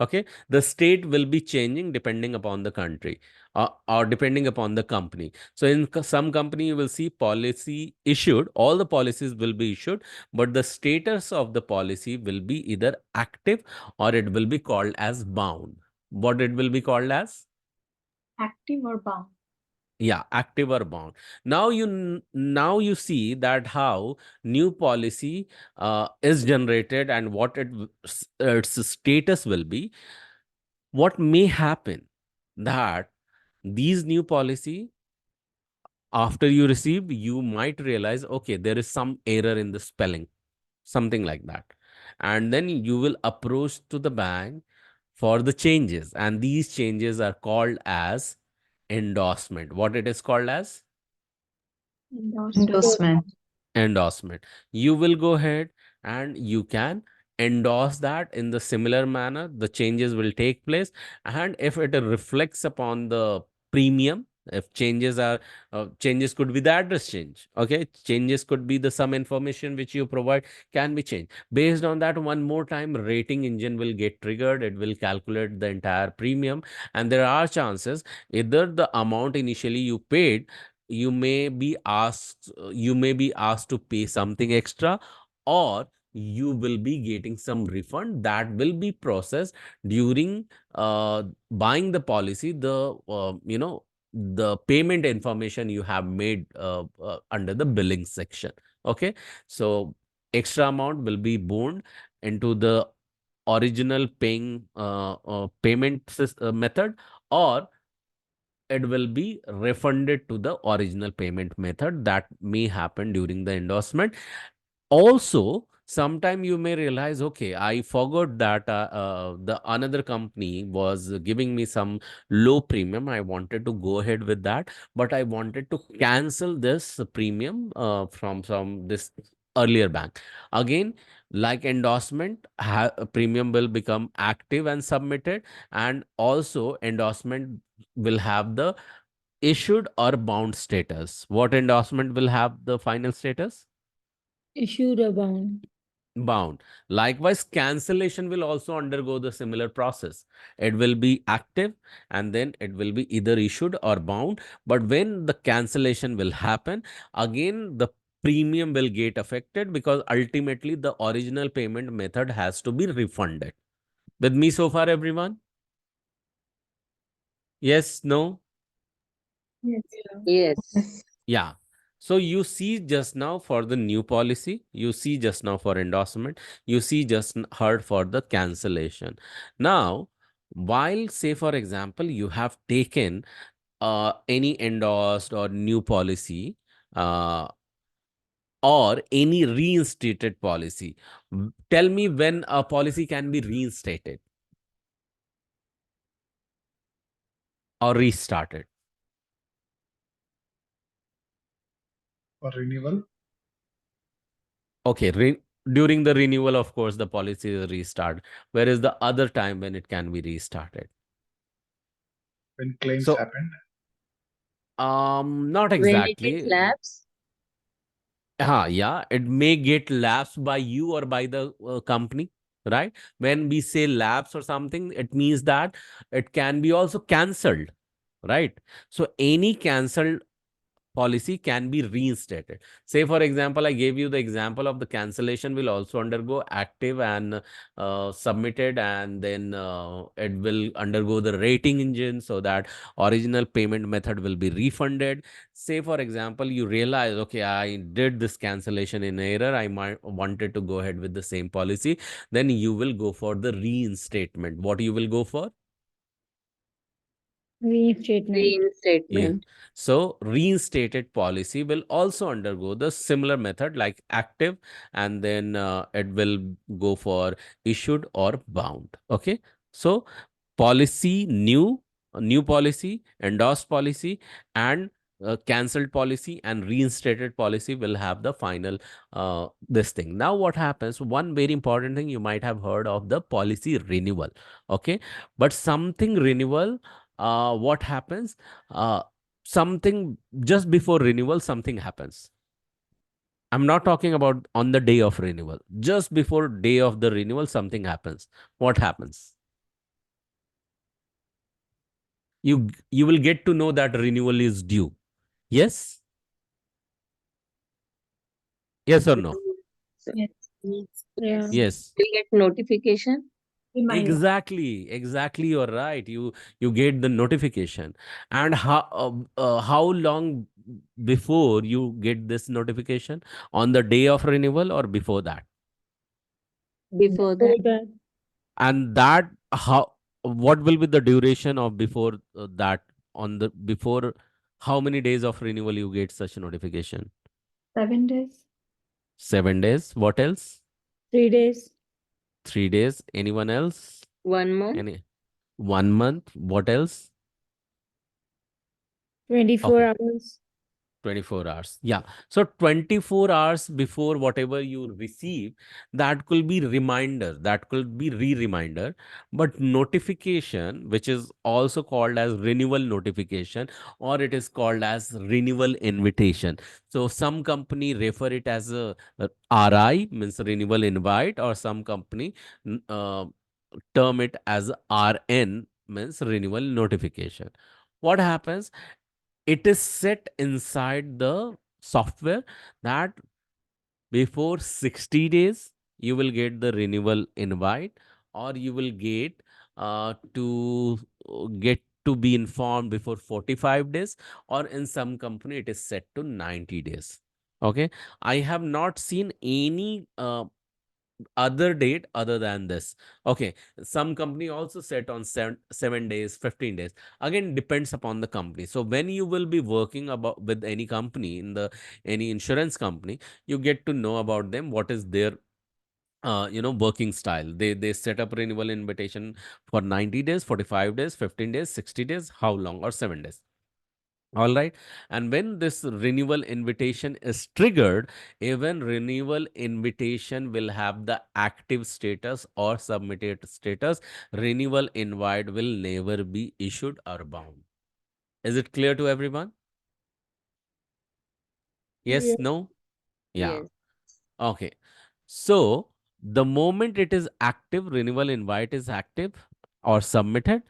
Okay, the state will be changing depending upon the country or depending upon the company. So in some company, you will see policy issued, all the policies will be issued, but the status of the policy will be either active or it will be called as bound. What it will be called as? Active or bound? Yeah, active or bound. Now you see that how new policy is generated and what its status will be. What may happen that these new policy, after you receive, you might realize, okay, there is some error in the spelling, something like that. And then you will approach to the bank for the changes. And these changes are called as endorsement. What it is called as? Endorsement. Endorsement. You will go ahead and you can endorse that in the similar manner. The changes will take place. And if it reflects upon the premium, if changes are changes could be the address change. Okay, changes could be the some information which you provide can be changed. Based on that, one more time, rating engine will get triggered. It will calculate the entire premium, and there are chances either the amount initially you paid, you may be asked to pay something extra, or you will be getting some refund that will be processed during buying the policy. The payment information you have made under the billing section. Okay, so extra amount will be borne into the original payment method, or it will be refunded to the original payment method. That may happen during the endorsement. Also, sometime you may realize, okay, I forgot that the another company was giving me some low premium. I wanted to go ahead with that, but I wanted to cancel this premium from this earlier bank. Again, like endorsement, premium will become active and submitted, and also endorsement will have the issued or bound status. What endorsement will have the final status? Issued or bound. Bound. Likewise, cancellation will also undergo the similar process. It will be active and then it will be either issued or bound. But when the cancellation will happen, again, the premium will get affected because ultimately the original payment method has to be refunded. With me so far, everyone? Yes, no? Yes. Yes. Yeah. So you see just now for the new policy, you see just now for endorsement, you see just heard for the cancellation. Now, while say for example, you have taken any endorsed or new policy uh, or any reinstated policy, tell me when a policy can be reinstated or restarted. For renewal, Okay, during the renewal, of course, the policy is restarted. Where is the other time when it can be restarted? when claims So, happened, not When it is exactly. lapse, Yeah, it may get lapsed by you or by the company, right? When we say lapse or something, it means that it can be also cancelled, right? So, any cancelled policy can be reinstated. Say, for example, I gave you the example of the cancellation will also undergo active and submitted, and then it will undergo the rating engine so that original payment method will be refunded. Say, for example, you realize, okay, I did this cancellation in error. I might wanted to go ahead with the same policy. Then you will go for the reinstatement. What you will go for? Reinstatement. Yeah. reinstatement. So reinstated policy will also undergo the similar method like active, and then it will go for issued or bound. Okay. So policy new a new policy, endorsed policy, and cancelled policy and reinstated policy will have the final this thing. Now what happens, one very important thing, you might have heard of the policy renewal. Okay, but something renewal, what happens, something just before renewal something happens. I'm not talking about on the day of renewal, just before day of the renewal something happens. What happens? You will get to know that renewal is due. Yes, yes or no? So Yes. Yeah. Yes, we'll get notification. Reminder. exactly, you're right. You get the notification. And how long before you get this notification? On the day of renewal or before that? Before So that, that And that, how, what will be the duration of before that, on the before, how many days of renewal you get such a notification? 7 days. 7 days. What else? 3 days, 3 days. Anyone else? 1 month. Any 1 month. What else? 24 Okay. hours. 24 hours. Yeah. So 24 hours before whatever you receive, that could be reminder, that could be re-reminder. But notification, which is also called as renewal notification, or it is called as renewal invitation. So some company refer it as a RI, means renewal invite, or some company term it as RN, means renewal notification. What happens? It is set inside the software that before 60 days you will get the renewal invite, or you will get to be informed before 45 days, or in some company it is set to 90 days. Okay, I have not seen any other date other than this. Okay, some company also set on 7 days, 15 days. Again, depends upon the company. So when you will be working about with any company, in the any insurance company, you get to know about them, what is their working style. They set up renewal invitation for 90 days, 45 days, 15 days, 60 days, how long, or 7 days. All right. And when this renewal invitation is triggered, even renewal invitation will have the active status or submitted status. Renewal invite will never be issued or bound. Is it clear to everyone? Yeah. Yes, no? Yeah. Yes. Okay. So the moment it is active, renewal invite is active or submitted.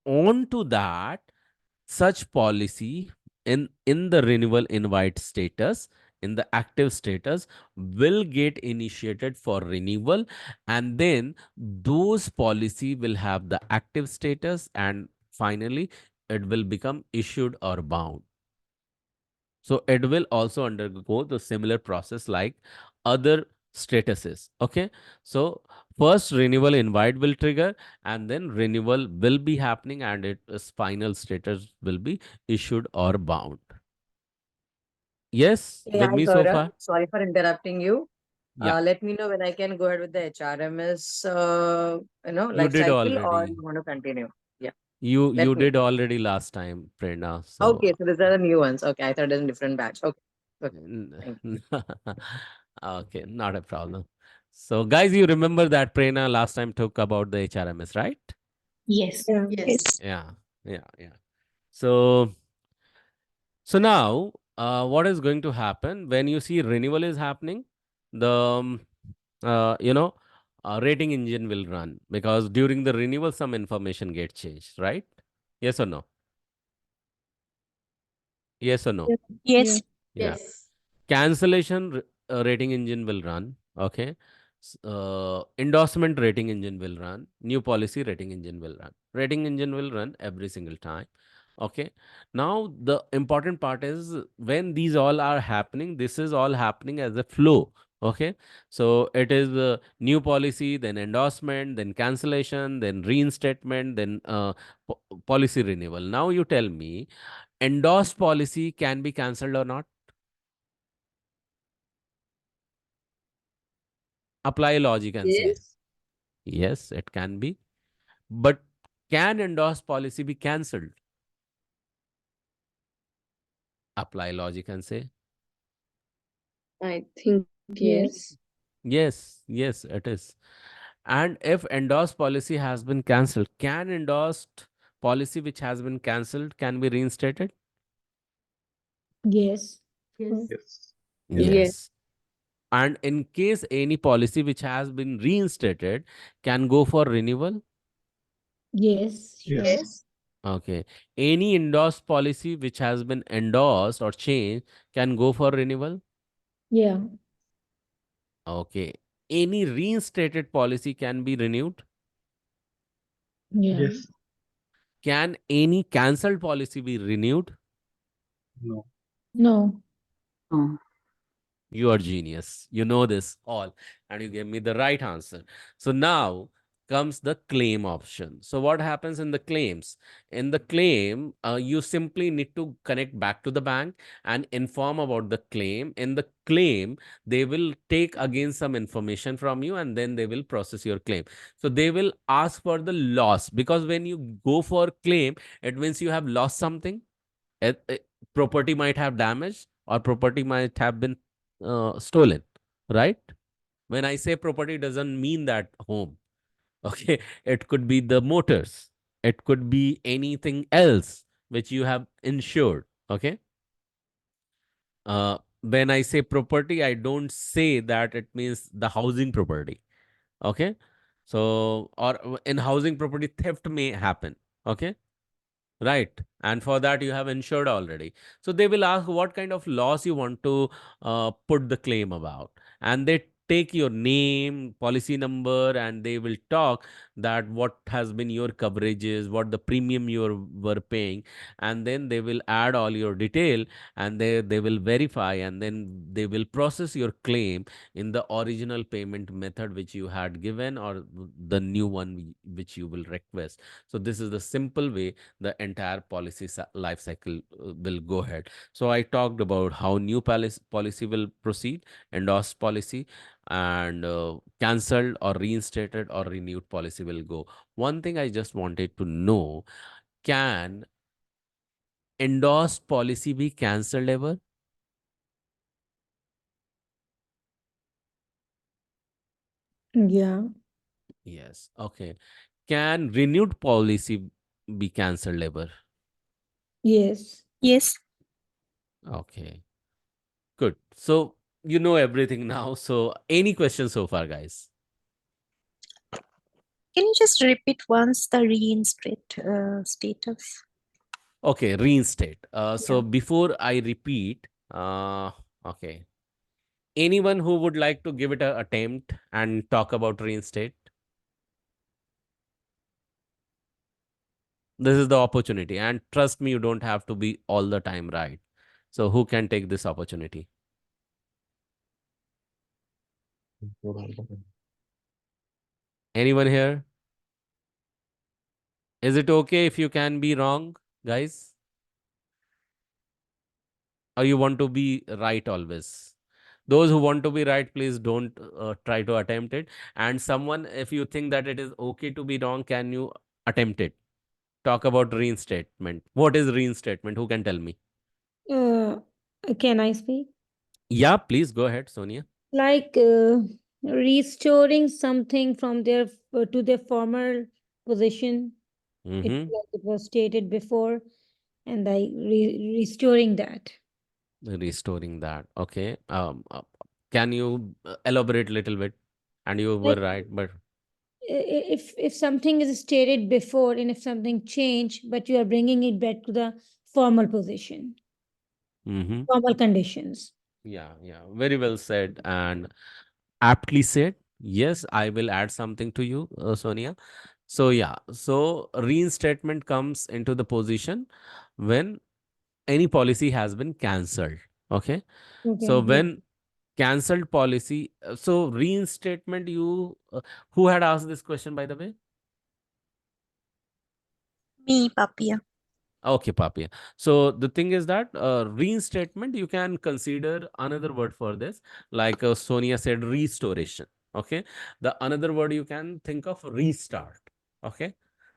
On to that, such policy in the renewal invite status, in the active status, will get initiated for renewal, and then those policy will have the active status, and finally it will become issued or bound. So it will also undergo the similar process like other statuses. Okay. So first renewal invite will trigger, and then renewal will be happening, and its final status will be issued or bound. Yes, Hey, with hi me so Gaurav. far? Sorry for interrupting you. Yeah, Let me know when I can go ahead with the HRMS, you life did cycle, or already. you want to continue? Yeah, You let me did know. already last time, Prerna. So Okay, so these are the new ones. Okay, I thought it was a different batch. Okay, okay, thank you. okay, not a problem. So guys, you remember that Prerna last time took about the HRMS, right? Yes. Yeah. Yes. Yeah, yeah. So, so now, what is going to happen when you see renewal is happening? The uh, you know rating engine will run, because during the renewal some information gets changed, right? Yes or no? Yes or no? Yeah. Yeah. Yes. Yeah. Yes. Cancellation rating engine will run. Okay. Endorsement rating engine will run. New policy rating engine will run. Rating engine will run every single time. Okay. Now the important part is, when these all are happening, this is all happening as a flow. Okay. So it is new policy, then endorsement, then cancellation, then reinstatement, then policy renewal. Now you tell me, endorsed policy can be cancelled or not? Apply logic and say Yes. yes, it can be. But Can endorsed policy be cancelled? Apply logic and say, I think yes. yes, it is. And if endorsed policy has been cancelled, can endorsed policy which has been cancelled can be reinstated? Yes. Yes. Yes. Yes. And in case any policy which has been reinstated can go for renewal? Yes. Sure. Yes. Okay. Any endorsed policy which has been endorsed or changed can go for renewal? Yeah. Okay. Any reinstated policy can be renewed? Yeah. Yes. Can any cancelled policy be renewed? No. No. Oh. You are genius. You know this all, and you gave me the right answer. So now comes the claim option. So what happens in the claims? In the claim, you simply need to connect back to the bank and inform about the claim. In the claim, they will take again some information from you, and then they will process your claim. So they will ask for the loss, because when you go for claim, it means you have lost something. Property might have damaged, or property might have been stolen, right? When I say property, doesn't mean that home. Okay, it could be the motors, it could be anything else which you have insured. Okay, when I say property, I don't say that it means the housing property. Okay, so or in housing property, theft may happen. Okay, right, and for that you have insured already. So they will ask what kind of loss you want to put the claim about, and they take your name, policy number, and they will talk that what has been your coverages, what the premium were paying, and then they will add all your detail, and they will verify, and then they will process your claim in the original payment method which you had given, or the new one which you will request. So this is the simple way the entire policy life cycle will go ahead. So I talked about how new policy will proceed, endorsed policy, and cancelled or reinstated or renewed policy will go. One thing I just wanted to know, can endorsed policy be cancelled ever? Yeah. Yes. Okay. Can renewed policy be cancelled ever? Yes. Yes. Okay. Good. So you know everything now. So any questions so far, guys? Can you just repeat once the reinstate status? Okay, reinstate. So Yeah. before I repeat, okay, anyone who would like to give it an attempt and talk about reinstate? This is the opportunity, and trust me, you don't have to be all the time right. So who can take this opportunity? Anyone here? Is it okay if you can be wrong, guys? Or you want to be right always? Those who want to be right, please don't try to attempt it. And someone, if you think that it is okay to be wrong, can you attempt it? Talk about reinstatement. What is reinstatement? Who can tell me? Uh, can I speak? Yeah, please go ahead, Sonia. Like restoring something from their to their former position. It Mm-hmm. like it was stated before, and restoring that. Restoring that. Okay. Can you elaborate a little bit? And you were Like right, but if something is stated before and if something changed, but you are bringing it back to the formal position, mm-hmm. formal conditions. Yeah. Very well said and aptly said. Yes, I will add something to you, Sonia. So yeah, so reinstatement comes into the position when any policy has been cancelled. Okay. So Okay. Yeah. when cancelled policy, so reinstatement, who had asked this question, by the way? Me, Papia. Okay, Papia. So the thing is that reinstatement, you can consider another word for this, like Sonia said, restoration. Okay. The another word you can think of, restart. Okay.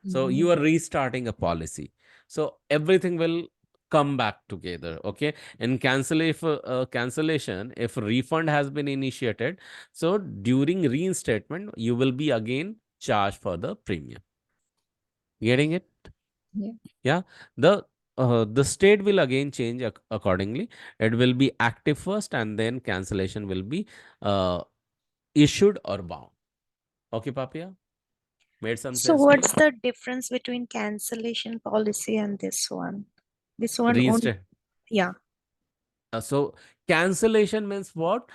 So you are restarting a policy. So everything will come back together. Okay. In cancellation, if refund has been initiated, so during reinstatement, you will be again charged for the premium. Getting it? Yeah. Yeah. The state will again change accordingly. It will be active first, and then cancellation will be uh, issued or bound. Okay, Papia? Made some So sense to you? what's the difference between cancellation policy and this one? This one only, Reinstate. yeah. So cancellation means what?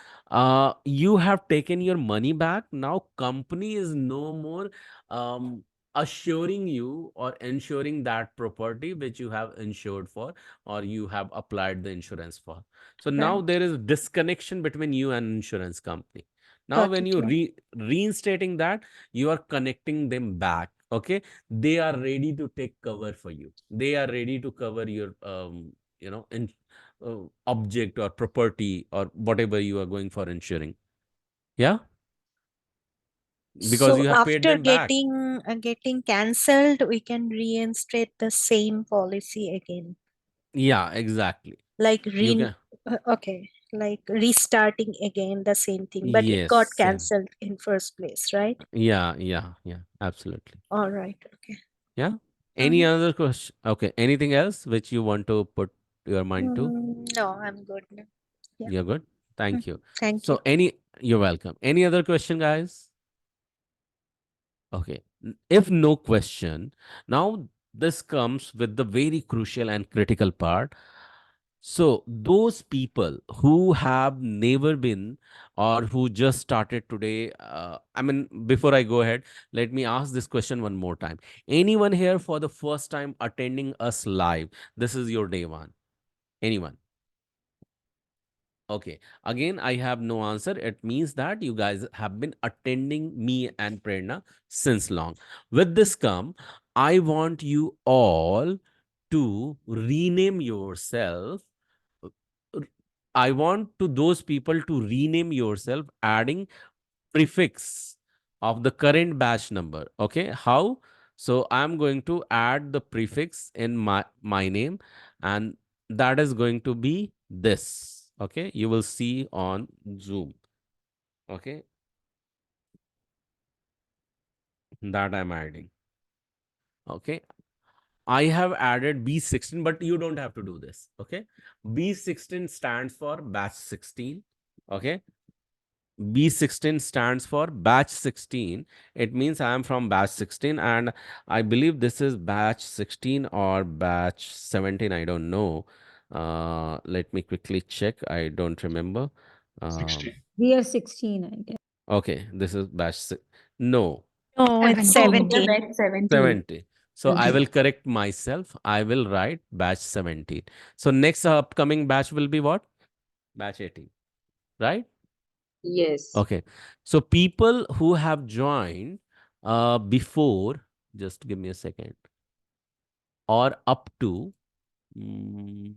You have taken your money back. Now company is no more um, assuring you or ensuring that property which you have insured for or you have applied the insurance for. So now Right. there is disconnection between you and insurance company. Now Got when it, you yeah. reinstating that, you are connecting them back. Okay, they are ready to take cover for you. They are ready to cover your in object or property or whatever you are going for insuring. Yeah, because So you have paid after them back. getting cancelled, we can reinstate the same policy again. Yeah, exactly. Like You can. okay, like restarting again the same thing, but it Yes, got same. cancelled in first place, right? Yeah, absolutely. All right, okay. Yeah. Any other question? Okay. Anything else which you want to put your mind to? No, I'm good now. Yeah. You're good. Thank you. Thank you. So you're welcome. Any other question, guys? Okay. If no question, now this comes with the very crucial and critical part. So those people who have never been or who just started today, I mean, before I go ahead, let me ask this question one more time. Anyone here for the first time attending us live? This is your day one. Anyone? Okay. Again, I have no answer. It means that you guys have been attending me and Prerna since long. With this come, I want you all to rename yourself. I want to those people to rename yourself, adding prefix of the current batch number. Okay. How? So I'm going to add the prefix in my name, and that is going to be this. Okay. You will see on Zoom. Okay. That I'm adding. Okay. I have added B16, but you don't have to do this. Okay. B16 stands for batch 16. Okay. B16 stands for batch 16. It means I am from batch 16, and I believe this is batch 16 or batch 17. I don't know. Let me quickly check. I don't remember. 16. We are 16, I guess. Okay, this is batch no, No, it's 17. 17. 17. 70. So I Mhm. will correct myself. I will write batch 17. So next upcoming batch will be what? Batch 18, right? Yes. Okay. So people who have joined before, just give me a second, or up to mm,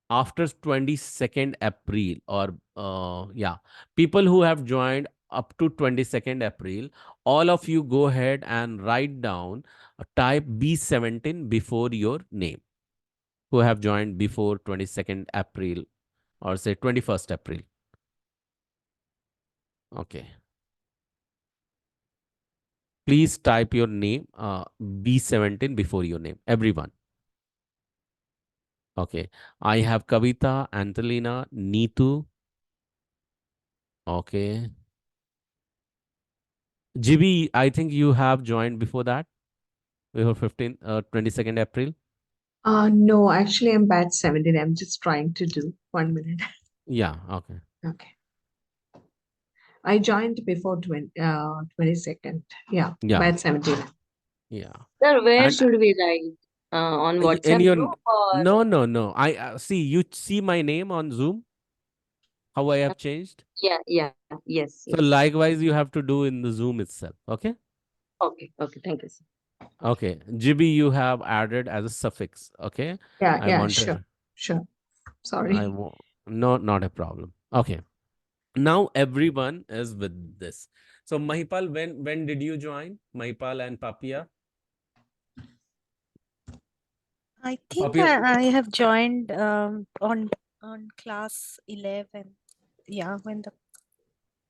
after 22nd April, or yeah, people who have joined up to 22nd April, all of you go ahead and write down, type B17 before your name, who have joined before 22nd April or say 21st April. Okay. Please type your name, B17 before your name, everyone. Okay. I have Kavita, Antelina, Neetu. Okay. GB, I think you have joined before that, before 22nd April. No, actually, I'm batch 17. I'm just trying to do 1 minute. Yeah. Okay. Okay. I joined before 22nd. Yeah, Yeah. batch 17. Yeah. Sir, where And should we write? On in WhatsApp your, group or no. I see, you see my name on Zoom, how I have changed. yeah, So yes. likewise, you have to do in the Zoom itself. Okay. Okay, thank you, sir. Okay. GB, you have added as a suffix. Okay. I Yeah, wanted. sure. I Sorry. want, no, not a problem. Okay. Now everyone is with this. So Mahipal, when did you join? Mahipal and Papia? I think Papia, I have joined on class 11. Yeah, when the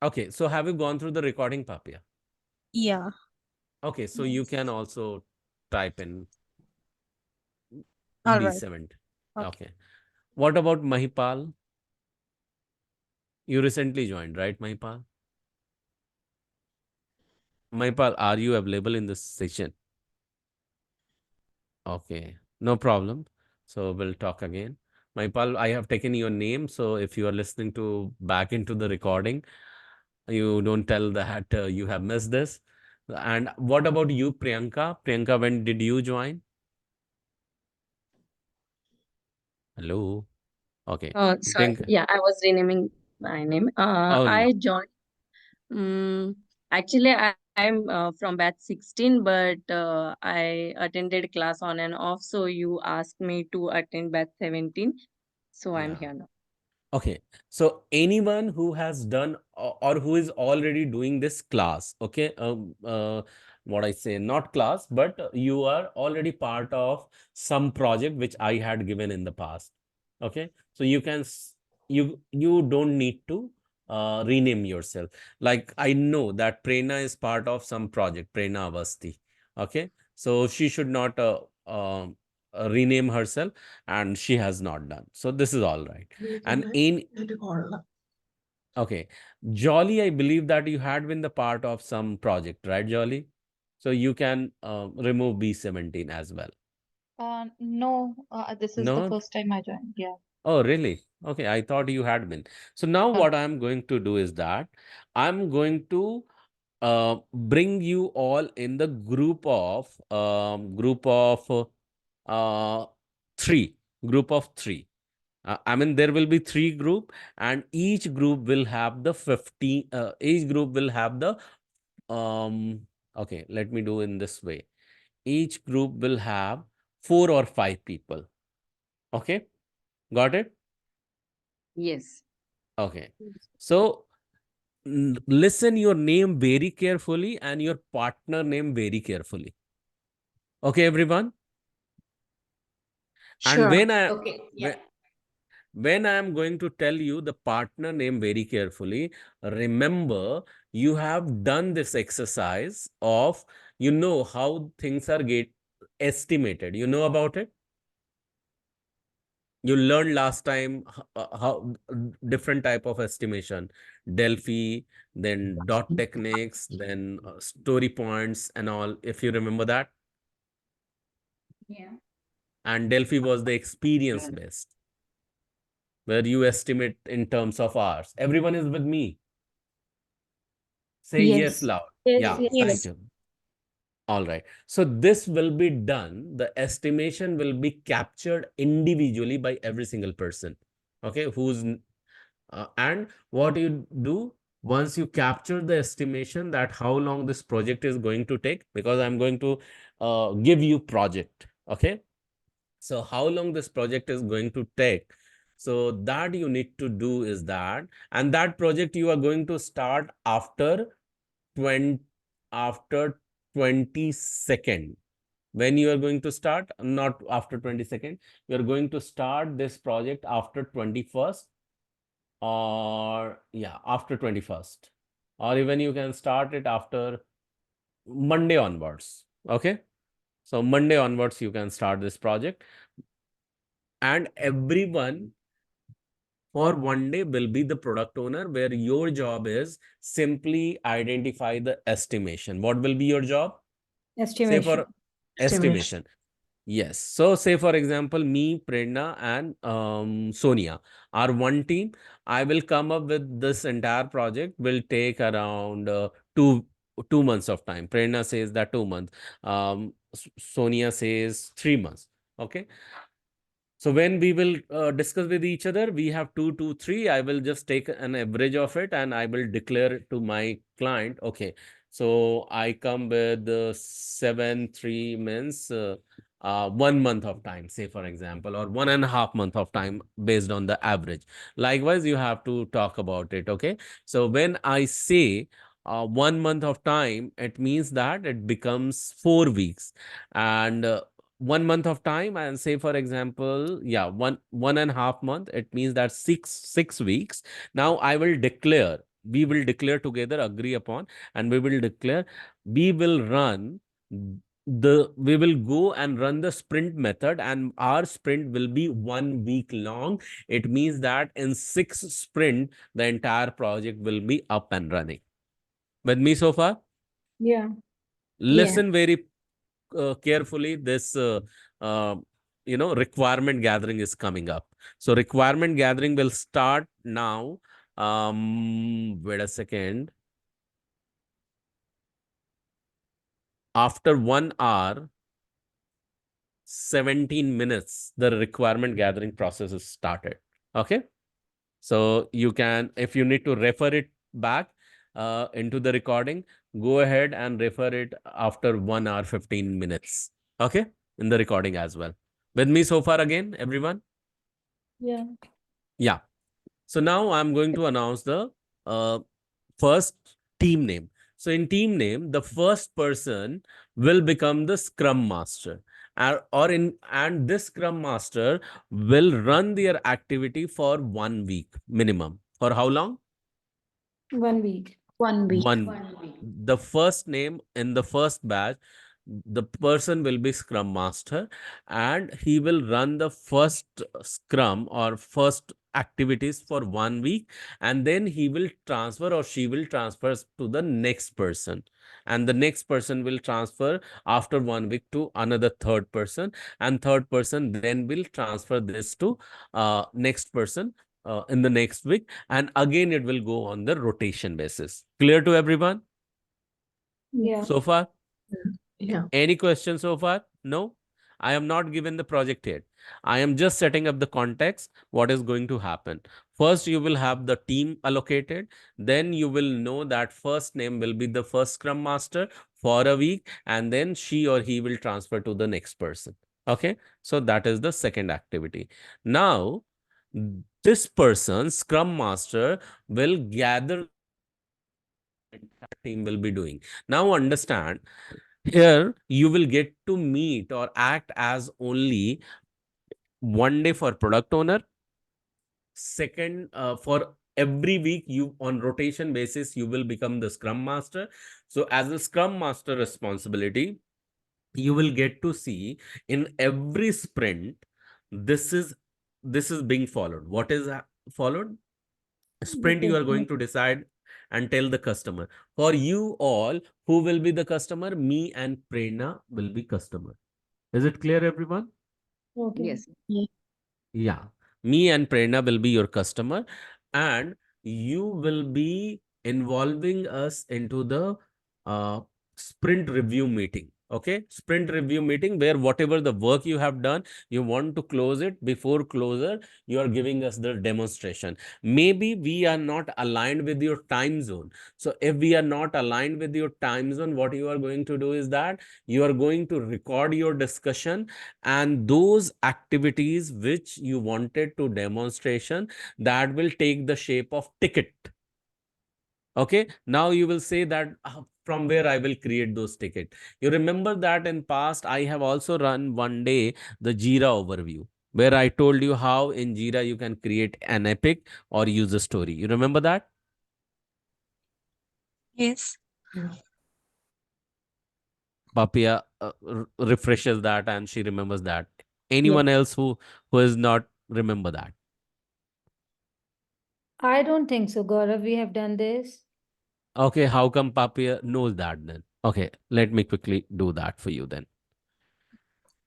okay. So have you gone through the recording, Papia? yeah. Okay, so you can also type in All right. B7. Okay. Okay. What about Mahipal? You recently joined, right, Mahipal? Mahipal, are you available in this session? Okay, no problem. So we'll talk again. Mahipal, I have taken your name. So if you are listening to back into the recording, you don't tell that you have missed this. And what about you, Priyanka? Priyanka, when did you join? Hello. Okay. Sorry. Priyanka. Yeah, I was renaming my name. Oh, I joined. Actually, I'm from batch 16, but I attended class on and off. So you asked me to attend batch 17. So I'm yeah. here now. Okay, so anyone who has done or who is already doing this class, okay, what I say, not class, but you are already part of some project which I had given in the past. Okay, so you can you don't need to rename yourself. Like I know that Prerna is part of some project, Prerna Avasti. Okay, so she should not rename herself, and she has not done. So this is all right. And in okay, Jolly, I believe that you had been the part of some project, right, Jolly? So you can remove B17 as well. No, this is the No? first time I joined. Yeah. Oh, really? Okay, I thought you had been. So now what I'm going to do is that I'm going to bring you all in the group of uh, three, group of three. I mean, there will be three group, and each group will have the 15. Each group will have the Okay, let me do in this way. Each group will have 4 or 5 people. Okay, got it? Yes. Okay. So listen your name very carefully and your partner name very carefully. Okay, everyone. And Sure. Okay. Yeah. when I am going to tell you the partner name very carefully, remember you have done this exercise of, you know how things are get estimated. You know about it? You learned last time how different type of estimation, Delphi, then dot techniques, then story points and all, if you remember that. Yeah. And Delphi was the experience based, where you estimate in terms of hours. Everyone is with me. Say yes Yes. loud. Yes, Yeah, yes. thank Yes. you. All right. So this will be done. The estimation will be captured individually by every single person. Okay, and what you do once you capture the estimation that how long this project is going to take, because I'm going to give you project. Okay, so how long this project is going to take, so that you need to do is that, and that project you are going to start after 20 after 22nd. When you are going to start, not after 22nd, you are going to start this project after 21st, or yeah, after 21st, or even you can start it after Monday onwards. Okay, so Monday onwards you can start this project, and everyone for one day will be the product owner, where your job is simply identify the estimation. What will be your job? Say Estimation. for estimation. Yes. So say for example, me, Prerna, and Sonia are one team. I will come up with this entire project will take around 2 months of time. Prerna says that 2 months. Sonia says 3 months. Okay. So when we will discuss with each other, we have 2, 2, 3. I will just take an average of it and I will declare it to my client. Okay. So I come with 7, 3 means 1 month of time, say for example, or 1.5 month of time based on the average. Likewise, you have to talk about it. Okay. So when I say 1 month of time, it means that it becomes 4 weeks. And 1 month of time, and say for example, yeah, 1.5 month, it means that six weeks. Now I will declare, we will declare together, agree upon, and we will declare, we will run we will go and run the sprint method, and our sprint will be 1 week long. It means that in 6 sprint, the entire project will be up and running. With me so far? Yeah. Listen very carefully. This uh, requirement gathering is coming up. So requirement gathering will start now. Wait a second. After 1 hour 17 minutes, the requirement gathering process is started. Okay. So you can, if you need to refer it back into the recording, go ahead and refer it after 1 hour 15 minutes. Okay. In the recording as well. With me so far again, everyone? Yeah. Yeah. So now I'm going to announce the uh, first team name. So in team name, the first person will become the Scrum Master. And this Scrum Master will run their activity for 1 week minimum. For how long? 1 week. 1 week. The first name in the first batch, the person will be Scrum Master, and he will run the first Scrum or first activities for 1 week, and then he will transfer, or she will transfer to the next person, and the next person will transfer after 1 week to another third person, and third person then will transfer this to next person in the next week, and again it will go on the rotation basis. Clear to everyone Yeah. so far? Yeah. Any questions so far? No? I am not given the project yet. I am just setting up the context, what is going to happen. First, you will have the team allocated. Then you will know that first name will be the first Scrum Master for a week, and then she or he will transfer to the next person. Okay? So that is the second activity. Now, this person, Scrum Master, will gather team will be doing. Now understand, here you will get to meet or act as only one day for product owner. Second, for every week you on rotation basis, you will become the Scrum Master. So as a Scrum Master responsibility, you will get to see in every sprint, this is being followed. What is followed? Sprint you are going to decide and tell the customer. For you all, who will be the customer? Me and Prerna will be customer. Is it clear, everyone? Okay. Yes. Yeah. Me and Prerna will be your customer, and you will be involving us into the uh, sprint review meeting. Okay. Sprint review meeting, where whatever the work you have done, you want to close it. Before closure, you are giving us the demonstration. Maybe we are not aligned with your time zone. So if we are not aligned with your time zone, what you are going to do is that you are going to record your discussion, and those activities which you wanted to demonstration, that will take the shape of ticket. Okay, now you will say that from where I will create those ticket. You remember that in past I have also run one day the Jira overview, where I told you how in Jira you can create an epic or user story. You remember that? Yes. Papia refreshes that and she remembers that. Anyone else who is not remember that? I don't think so, Gaurav. We have done this. Okay, how come Papia knows that then? Okay, let me quickly do that for you then.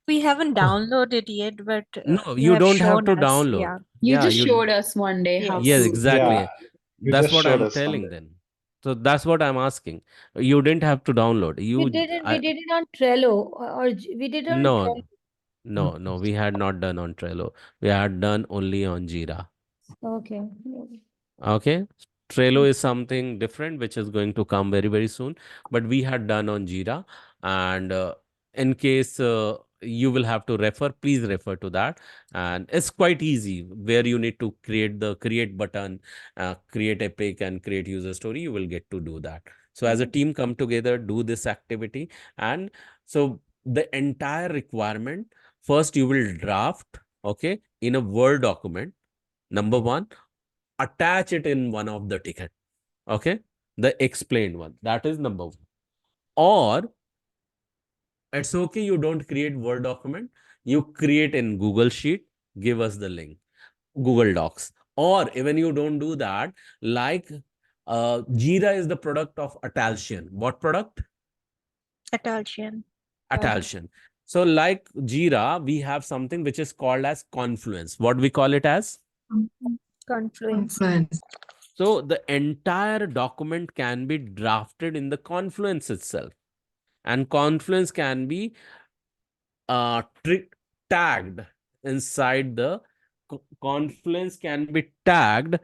We haven't downloaded yet, but No, you you have don't have shown to us. download. Yeah. You Yeah, just you. showed us one day how Yes, Yes. to. exactly. Yeah, you That's just what showed I'm us one telling day. then. So that's what I'm asking. You didn't have to download. We did it. We did it on Trello, we did it on No, Trello. no. We had not done on Trello. We had done only on Jira. Okay. Okay. Trello is something different, which is going to come very, very soon. But we had done on Jira. And in case you will have to refer, please refer to that. And it's quite easy, where you need to create the create button, create epic and create user story. You will get to do that. So as a team, come together, do this activity. And so the entire requirement, first you will draft, okay, in a Word document. Number one, attach it in one of the ticket, okay, the explained one. That is number one. Or it's okay, you don't create Word document, you create in Google Sheet, give us the link, Google Docs. Or even you don't do that, like Jira is the product of Atlassian. What product? Atlassian. Atlassian. So like Jira, we have something which is called as Confluence. What we call it as? Confluence. Confluence. So the entire document can be drafted in the Confluence itself. And Confluence can be tagged inside the Confluence can be tagged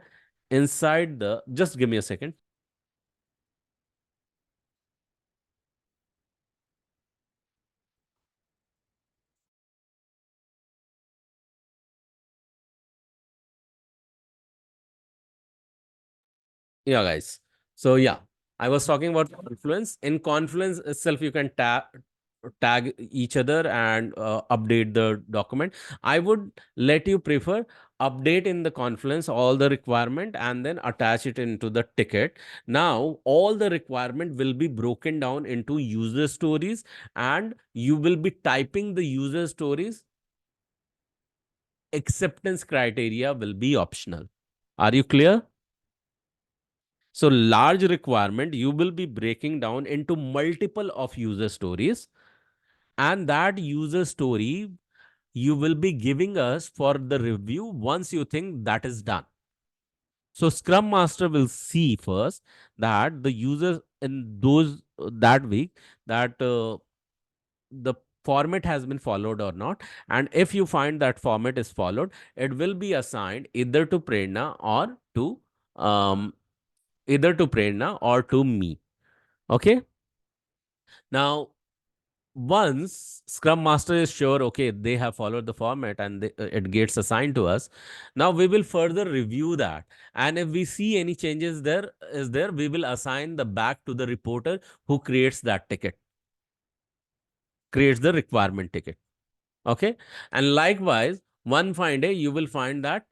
inside the, just give me a second. Yeah, guys. So yeah, I was talking about Confluence. In Confluence itself, you can tag each other and update the document. I would let you prefer update in the Confluence all the requirement and then attach it into the ticket. Now all the requirement will be broken down into user stories, and you will be typing the user stories. Acceptance criteria will be optional. Are you clear? So large requirement, you will be breaking down into multiple of user stories, and that user story you will be giving us for the review once you think that is done. So Scrum Master will see first that the users in those that week, that the format has been followed or not. And if you find that format is followed, it will be assigned either to Prerna or to me. Okay. Now, once Scrum Master is sure, okay, they have followed the format and it gets assigned to us, now we will further review that. And if we see any changes there, we will assign the back to the reporter who creates that ticket, creates the requirement ticket. Okay. And likewise, one fine day, you will find that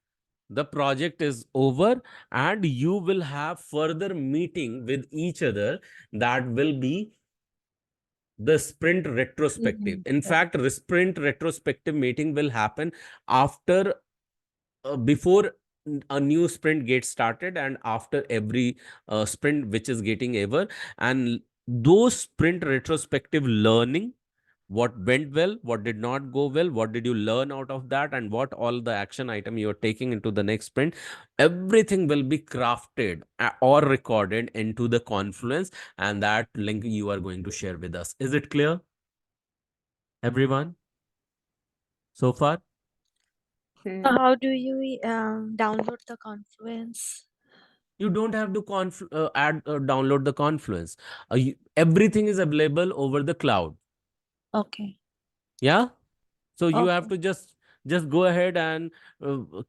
the project is over and you will have further meeting with each other. That will be the sprint retrospective. In fact, the sprint retrospective meeting will happen after, before a new sprint gets started and after every sprint which is getting over. And those sprint retrospective learning, what went well, what did not go well, what did you learn out of that, and what all the action item you are taking into the next sprint, everything will be crafted or recorded into the Confluence, and that link you are going to share with us. Is it clear, everyone, so far? How do you download the Confluence? You don't have to download the Confluence. Everything is available over the cloud. Okay. Yeah. So you have Okay. to just go ahead and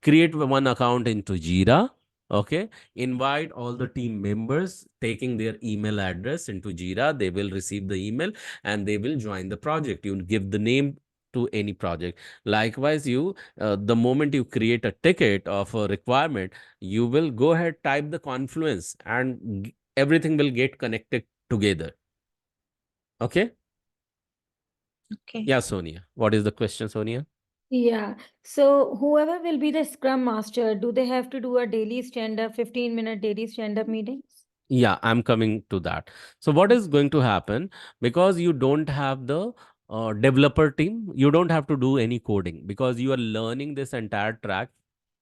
create one account into Jira. Okay. Invite all the team members taking their email address into Jira. They will receive the email and they will join the project. You give the name to any project. Likewise, the moment you create a ticket of a requirement, you will go ahead, type the Confluence, and everything will get connected together. Okay. Okay. Yeah, Sonia. What is the question, Sonia? Yeah. So whoever will be the Scrum Master, do they have to do a daily stand-up, 15-minute daily stand-up meetings? Yeah, I'm coming to that. So what is going to happen, because you don't have the developer team, you don't have to do any coding because you are learning this entire track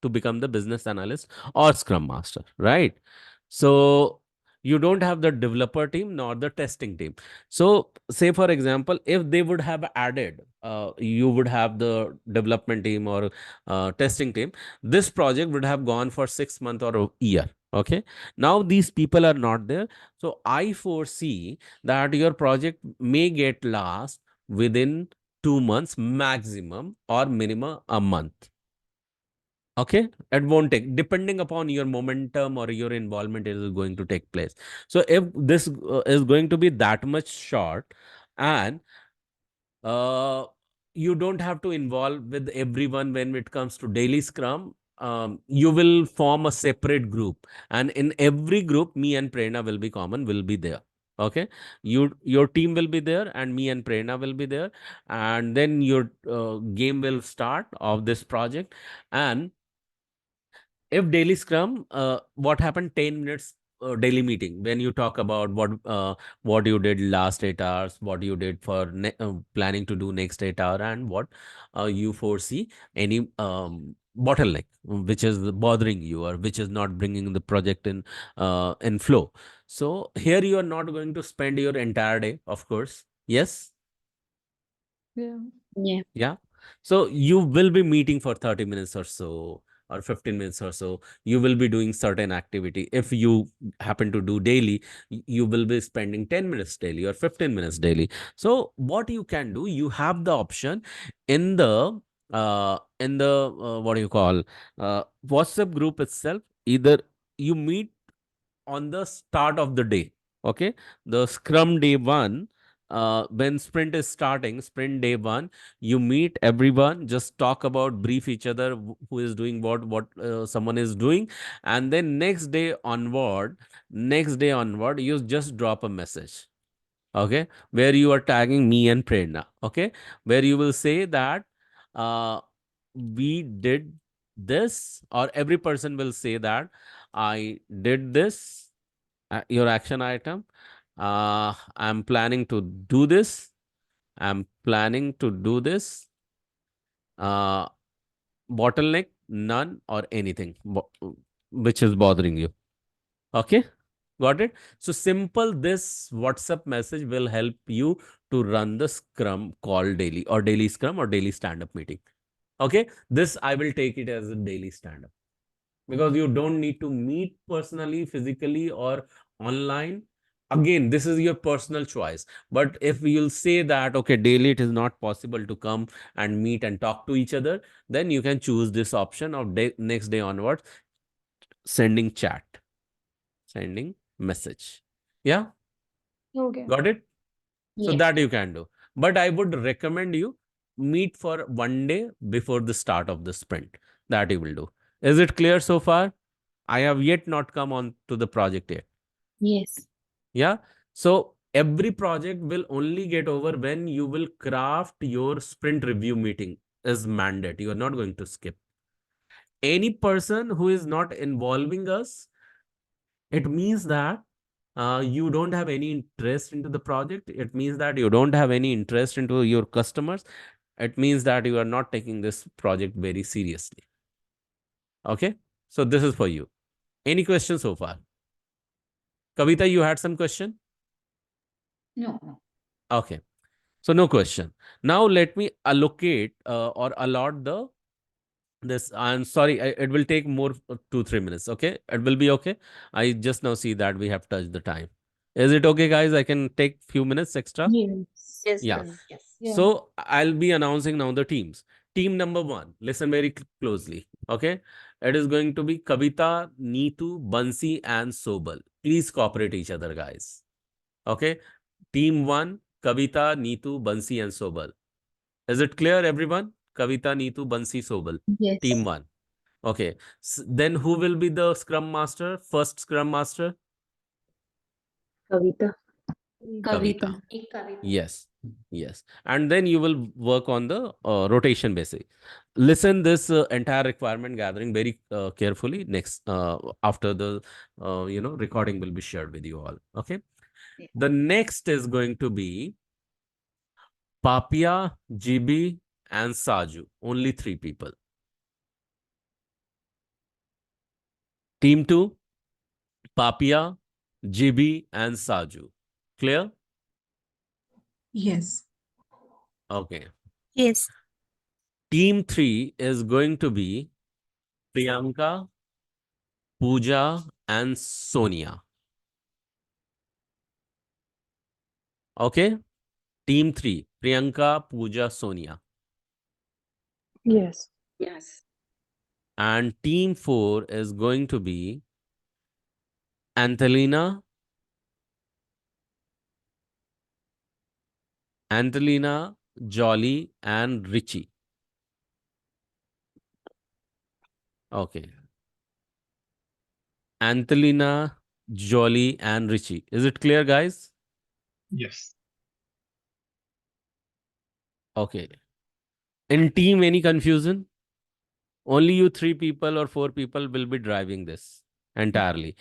to become the business analyst or Scrum Master, right? So you don't have the developer team nor the testing team. So say, for example, if they would have added, you would have the development team or testing team, this project would have gone for 6 months or a year. Okay. Now these people are not there. So I foresee that your project may get last within 2 months maximum or minimum a month. Okay, it won't take, depending upon your momentum or your involvement, it is going to take place. So if this is going to be that much short, and uh, you don't have to involve with everyone when it comes to daily scrum. You will form a separate group, and in every group, me and Prerna will be there. Okay, your team will be there, and me and Prerna will be there, and then your game will start of this project. And if daily scrum, what happened, 10 minutes daily meeting, when you talk about what you did last 8 hours, what you did for planning to do next 8 hour, and what you foresee any bottleneck which is bothering you, or which is not bringing the project in flow. So here you are not going to spend your entire day, of course. Yes. Yeah. Yeah. Yeah. So you will be meeting for 30 minutes or so, or 15 minutes or so. You will be doing certain activity. If you happen to do daily, you will be spending 10 minutes daily or 15 minutes daily. So what you can do, you have the option in the what do you call, WhatsApp group itself. Either you meet on the start of the day. Okay, the scrum day one, when sprint is starting, sprint day one, you meet everyone, just talk about, brief each other, who is doing what someone is doing, and then next day onward, you just drop a message. Okay, where you are tagging me and Prerna. Okay, where you will say that we did this, or every person will say that I did this, your action item. I'm planning to do this. I'm planning to do this. Uh, Bottleneck, none, or anything which is bothering you. Okay, got it? So simple, this WhatsApp message will help you to run the Scrum call daily, or daily Scrum, or daily stand-up meeting. Okay, this I will take it as a daily stand-up, because you don't need to meet personally, physically, or online. Again, this is your personal choice. But if you'll say that, okay, daily it is not possible to come and meet and talk to each other, then you can choose this option of next day onwards, sending chat, sending message. Yeah, Okay. got it? So Yes. that you can do. But I would recommend you meet for one day before the start of the sprint. That you will do. Is it clear so far? I have yet not come on to the project yet. Yes. Yeah. So every project will only get over when you will craft your sprint review meeting as mandate. You are not going to skip. Any person who is not involving us, it means that you don't have any interest into the project. It means that you don't have any interest into your customers. It means that you are not taking this project very seriously. Okay. So this is for you. Any questions so far? Kavita, you had some question? No, no. Okay. So no question. Now let me allocate or allot the this. I'm sorry, it will take more 2-3 minutes. Okay, it will be okay. I just now see that we have touched the time. Is it okay, guys? I can take few minutes extra. Yes. Yes, Yeah. sir. Yes. Yeah. So I'll be announcing now the teams. Team number one. Listen very closely. Okay, it is going to be Kavita, Neetu, Bansi, and Sobal. Please cooperate each other, guys. Okay. Team one, Kavita, Neetu, Bansi, and Sobal. Is it clear, everyone? Kavita, Neetu, Bansi, Sobal. Yes. Team one. Okay. Then who will be the Scrum Master? First Scrum Master? Kavita. Kavita. Kavita. Kavita. Yes. Yes. And then you will work on the rotation basis. Listen this entire requirement gathering very carefully next after the recording will be shared with you all. Okay. Yeah. The next is going to be Papia, GB, and Saju. Only 3 people. Team 2, Papia, GB, and Saju. Clear? Yes. Okay. Yes. Team 3 is going to be Priyanka, Pooja, and Sonia. Okay? Team 3, Priyanka, Pooja, Sonia. Yes. Yes. and team 4 is going to be Angelina, Jolly, and Richie. Okay. Angelina, Jolly, and Richie. Is it clear, guys? Yes. Okay. In team, any confusion? Only you 3 people or 4 people will be driving this entirely.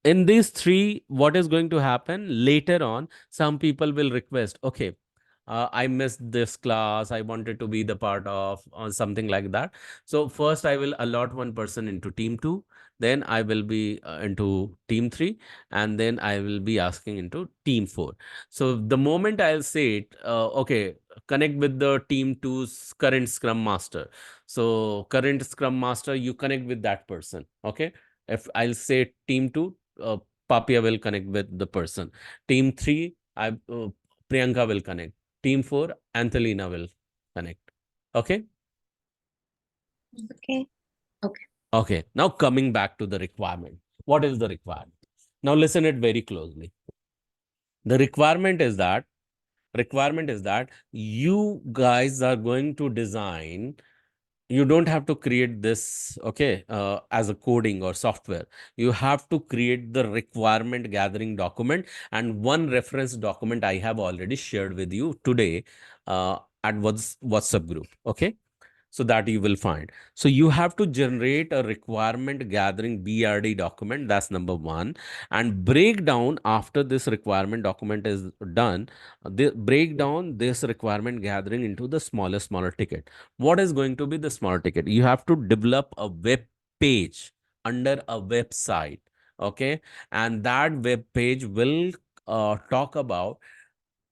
In these 3, what is going to happen later on? Some people will request, okay, I missed this class. I wanted to be the part of, or something like that. So first I will allot one person into team 2. Then I will be into team 3. And then I will be asking into team 4. So the moment I'll say it, okay, connect with the team 2's current scrum master. So current scrum master, you connect with that person. Okay. If I'll say team 2, Papia will connect with the person. Team 3, Priyanka will connect. Team 4, Angelina will connect. Okay. Okay. Okay. Now coming back to the requirement. What is the requirement? Now listen it very closely. The requirement is that you guys are going to design. You don't have to create this, okay, as a coding or software. You have to create the requirement gathering document, and one reference document I have already shared with you today at WhatsApp group. Okay. So that you will find. So you have to generate a requirement gathering BRD document. That's number one. And break down after this requirement document is done. Break down this requirement gathering into the smaller ticket. What is going to be the small ticket? You have to develop a web page under a website. Okay. And that web page will talk about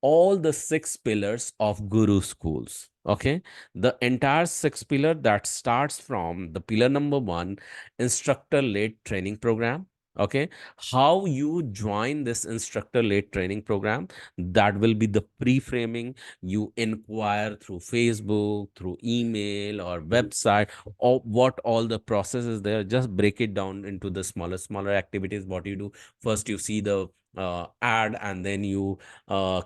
all the 6 pillars of Guru schools. Okay. The entire 6 pillar that starts from the pillar number 1, instructor led training program. Okay. How you join this instructor led training program, that will be the pre-framing. You inquire through Facebook, through email or website, or what all the process is there. Just break it down into the smaller activities. What you do first, you see the ad, and then you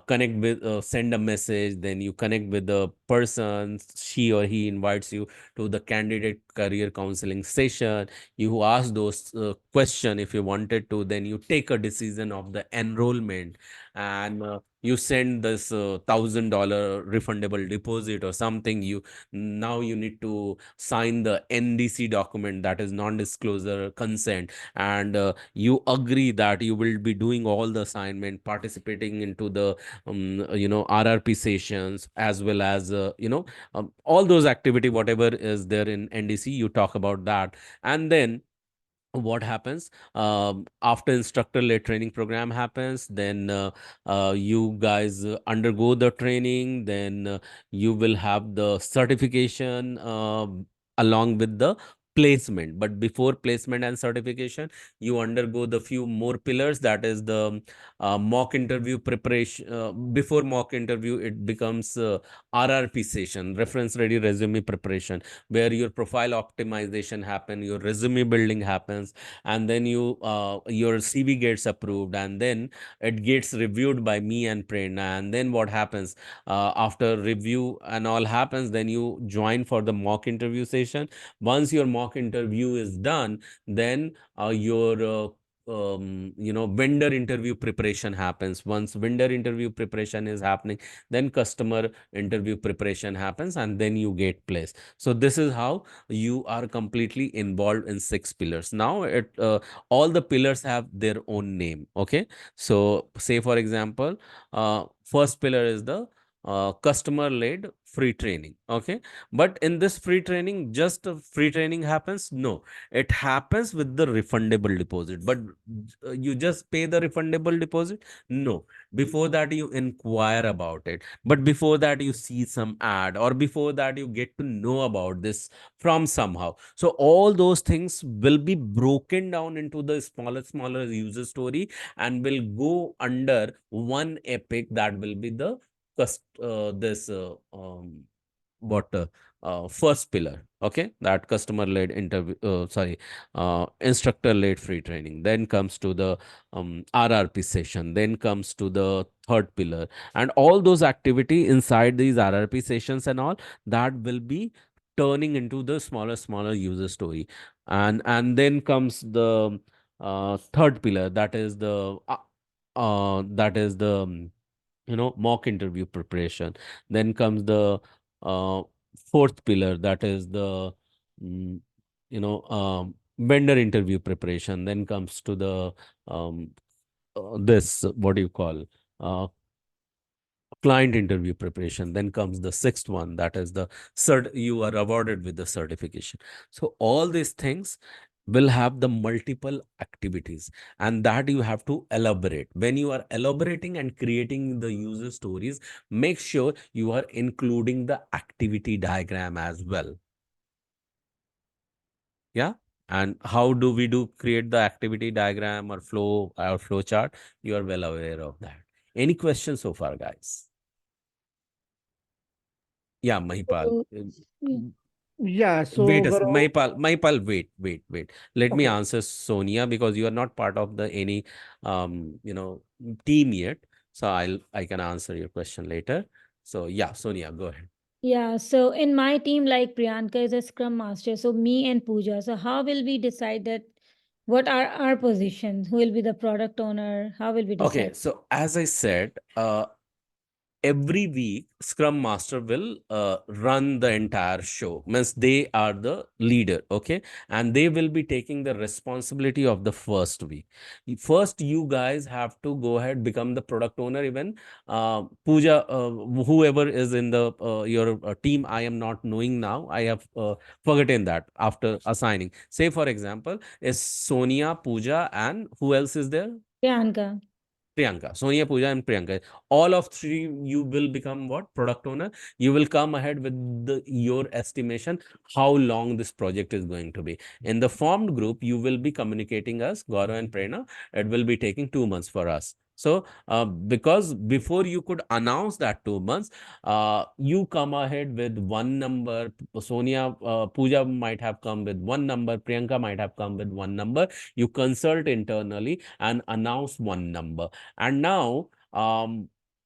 connect with, send a message, then you connect with the person, she or he invites you to the candidate career counseling session. You ask those question if you wanted to, then you take a decision of the enrollment, and you send this $1,000 refundable deposit or something. Now you need to sign the NDC document, that is non-disclosure consent, and you agree that you will be doing all the assignment, participating into the RRP sessions, as well as all those activity, whatever is there in NDC, you talk about that. And then what happens after instructor led training program happens, then you guys undergo the training, then you will have the certification along with the placement. But before placement and certification, you undergo the few more pillars, that is the mock interview preparation. Before mock interview, it becomes RRP session, reference ready resume preparation, where your profile optimization happen, your resume building happens, and then your CV gets approved, and then it gets reviewed by me and Prerna. And then what happens after review and all happens, then you join for the mock interview session. Once your mock interview is done, then your vendor interview preparation happens. Once vendor interview preparation is happening, then customer interview preparation happens, and then you get placed. So this is how you are completely involved in 6 pillars. Now all the pillars have their own name. Okay. So say for example, first pillar is the customer led free training. Okay. But in this free training, just free training happens? No, it happens with the refundable deposit. But you just pay the refundable deposit? No. Before that, you inquire about it. But before that, you see some ad, or before that, you get to know about this from somehow. So all those things will be broken down into the smaller user story, and will go under one epic, that will be the this first pillar, okay, that customer led interview, instructor led free training. Then comes to the RRP session, then comes to the third pillar, and all those activity inside these RRP sessions and all that will be turning into the smaller user story. And then comes the third pillar, that is the mock interview preparation. Then comes the uh, fourth pillar, that is the mm, vendor interview preparation. Then comes to the this what do you call uh, client interview preparation. Then comes the sixth one, that is the you are awarded with the certification. So all these things will have the multiple activities, and that you have to elaborate. When you are elaborating and creating the user stories, make sure you are including the activity diagram as well. Yeah. And how do we create the activity diagram or flow chart? You are well aware of that. Any questions so far, guys? Yeah, Mahipal. So, yeah. Yeah, so Wait a overall, Mahipal, wait. Let me okay. answer Sonia, because you are not part of the any team yet. So I can answer your question later. So yeah, Sonia, go ahead. Yeah, so in my team, like Priyanka is a Scrum Master, so me and Pooja. So how will we decide that what are our positions? Who will be the product owner? How will we Okay, decide? so as I said, every week Scrum Master will run the entire show. Means they are the leader, okay, and they will be taking the responsibility of the first week. First, you guys have to go ahead, become the product owner. Even Pooja, whoever is in the your team, I am not knowing now, I have forgotten that after assigning. Say for example, is Sonia, Pooja, and who else is there? Priyanka. Priyanka, Sonia, Pooja, and Priyanka. All of three, you will become what? Product owner. You will come ahead with your estimation how long this project is going to be. In the formed group, you will be communicating us, Gaurav and Prerna. It will be taking 2 months for us. So, because before you could announce that 2 months, you come ahead with one number. Sonia, Pooja might have come with one number. Priyanka might have come with one number. You consult internally and announce one number. And now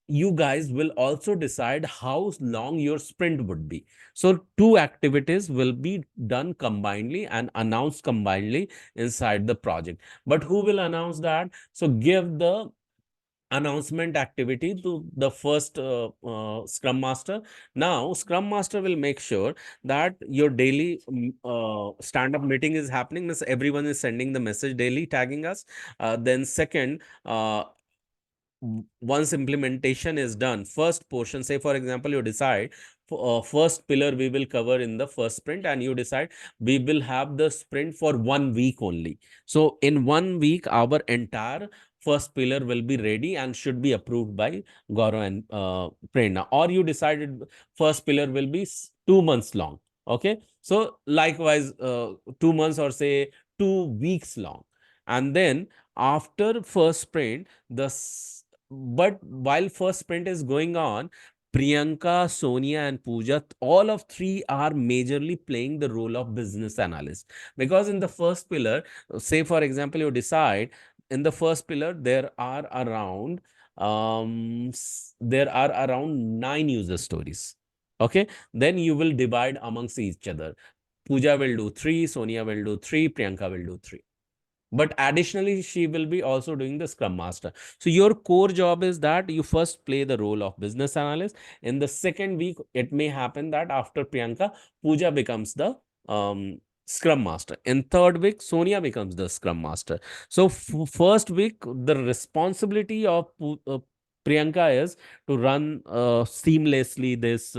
you guys will also decide how long your sprint would be. So two activities will be done combinedly and announced combinedly inside the project. But who will announce that? So give the announcement activity to the first Scrum Master. Now, Scrum Master will make sure that your daily stand-up meeting is happening. Means everyone is sending the message daily, tagging us. Then second, once implementation is done, first portion, say for example, you decide first pillar we will cover in the first sprint, and you decide we will have the sprint for 1 week only. So in 1 week, our entire first pillar will be ready and should be approved by Gaurav and Prerna. Or you decided first pillar will be 2 months long. Okay. So likewise, 2 months or say 2 weeks long. And then after first sprint, but while first sprint is going on, Priyanka, Sonia, and Pooja, all of three are majorly playing the role of business analyst. Because in the first pillar, say for example, you decide in the first pillar there are around 9 user stories. Okay, then you will divide amongst each other. Pooja will do 3, Sonia will do 3, Priyanka will do 3. But additionally, she will be also doing the Scrum Master. So your core job is that you first play the role of business analyst. In the second week, it may happen that after Priyanka, Pooja becomes the Scrum Master. In third week, Sonia becomes the Scrum Master. So first week, the responsibility of Priyanka is to run seamlessly this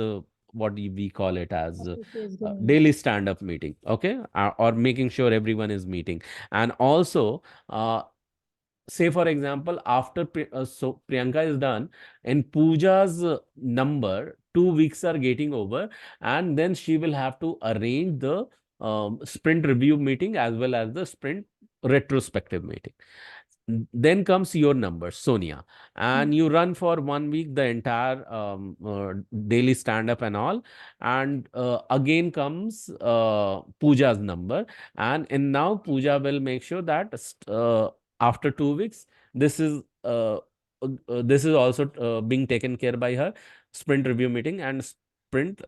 what we call it as Is going. daily stand-up meeting, okay, or making sure everyone is meeting. And also, say for example, after Priyanka is done, and Pooja's number 2 weeks are getting over, and then she will have to arrange the sprint review meeting as well as the sprint retrospective meeting. Then comes your number, Sonia, and you run for 1 week the entire daily stand up and all. And again comes Pooja's number, and now Pooja will make sure that after 2 weeks, this is this is also being taken care by her sprint review meeting and sprint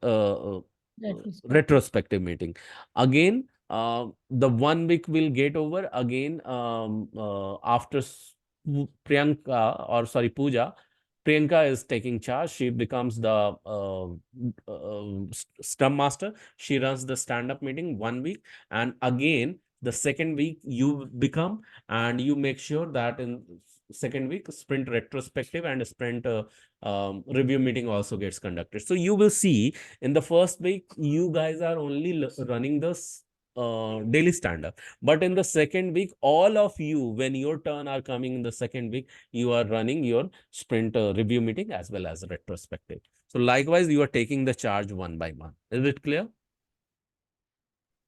retrospective meeting. Again, the 1 week will get over again after Priyanka, or sorry, Pooja. Priyanka is taking charge. She becomes the Scrum Master. She runs the stand-up meeting 1 week, and again the second week you become, and you make sure that in second week sprint retrospective and sprint review meeting also gets conducted. So you will see in the first week you guys are only running the daily stand-up, but in the second week all of you, when your turn are coming in the second week, you are running your sprint review meeting as well as retrospective. So likewise you are taking the charge one by one. Is it clear?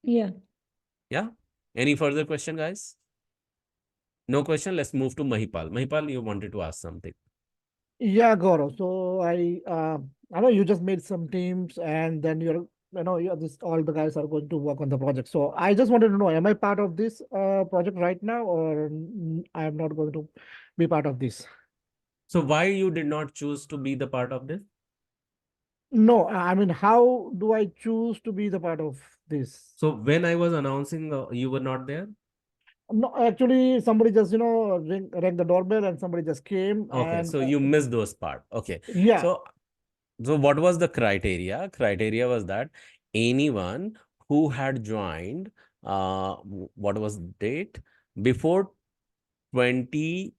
Yeah. Yeah. Any further question, guys? No question. Let's move to Mahipal. Mahipal, you wanted to ask something. Yeah, Gaurav. So I know you just made some teams, and then you're this all the guys are going to work on the project. So I just wanted to know, am I part of this project right now, or I am not going to be part of this? So why you did not choose to be the part of this? No, I mean, how do I choose to be the part of this? So when I was announcing, you were not there? No, actually, somebody just rang the doorbell, and somebody just came, Okay, and so you missed those part. Okay. yeah. So what was the criteria? Criteria was that anyone who had joined, what was the date? Before the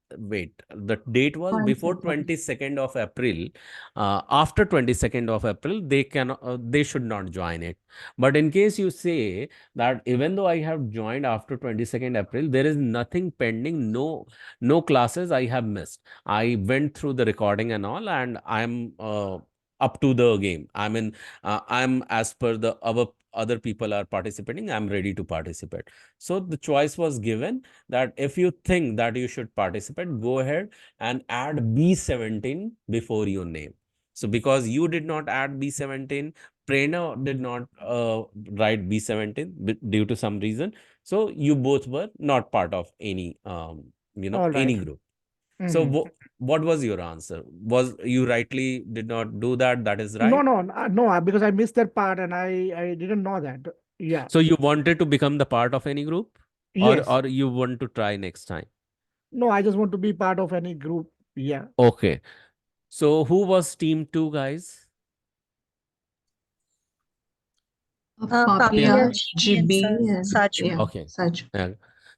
date was before 22nd of April. After 22nd of April, they should not join it. But in case you say that even though I have joined after 22nd April, there is nothing pending, no classes I have missed. I went through the recording and all, and I'm up to the game. I'm as per the our other people are participating, I'm ready to participate. So the choice was given that if you think that you should participate, go ahead and add B17 before your name. So because you did not add B17, Prerna did not write B17 due to some reason. So you both were not part of any, All right. any group. So what was your answer? Was you rightly did not do that? That is right. No, because I missed that part, and I didn't know that. Yeah. So you wanted to become the part of any group, Yes. or you want to try next time? No, I just want to be part of any group. Yeah. Okay. So who was team 2, guys? Papia, GB, and and Saju. yeah, Okay. Saj. Yeah.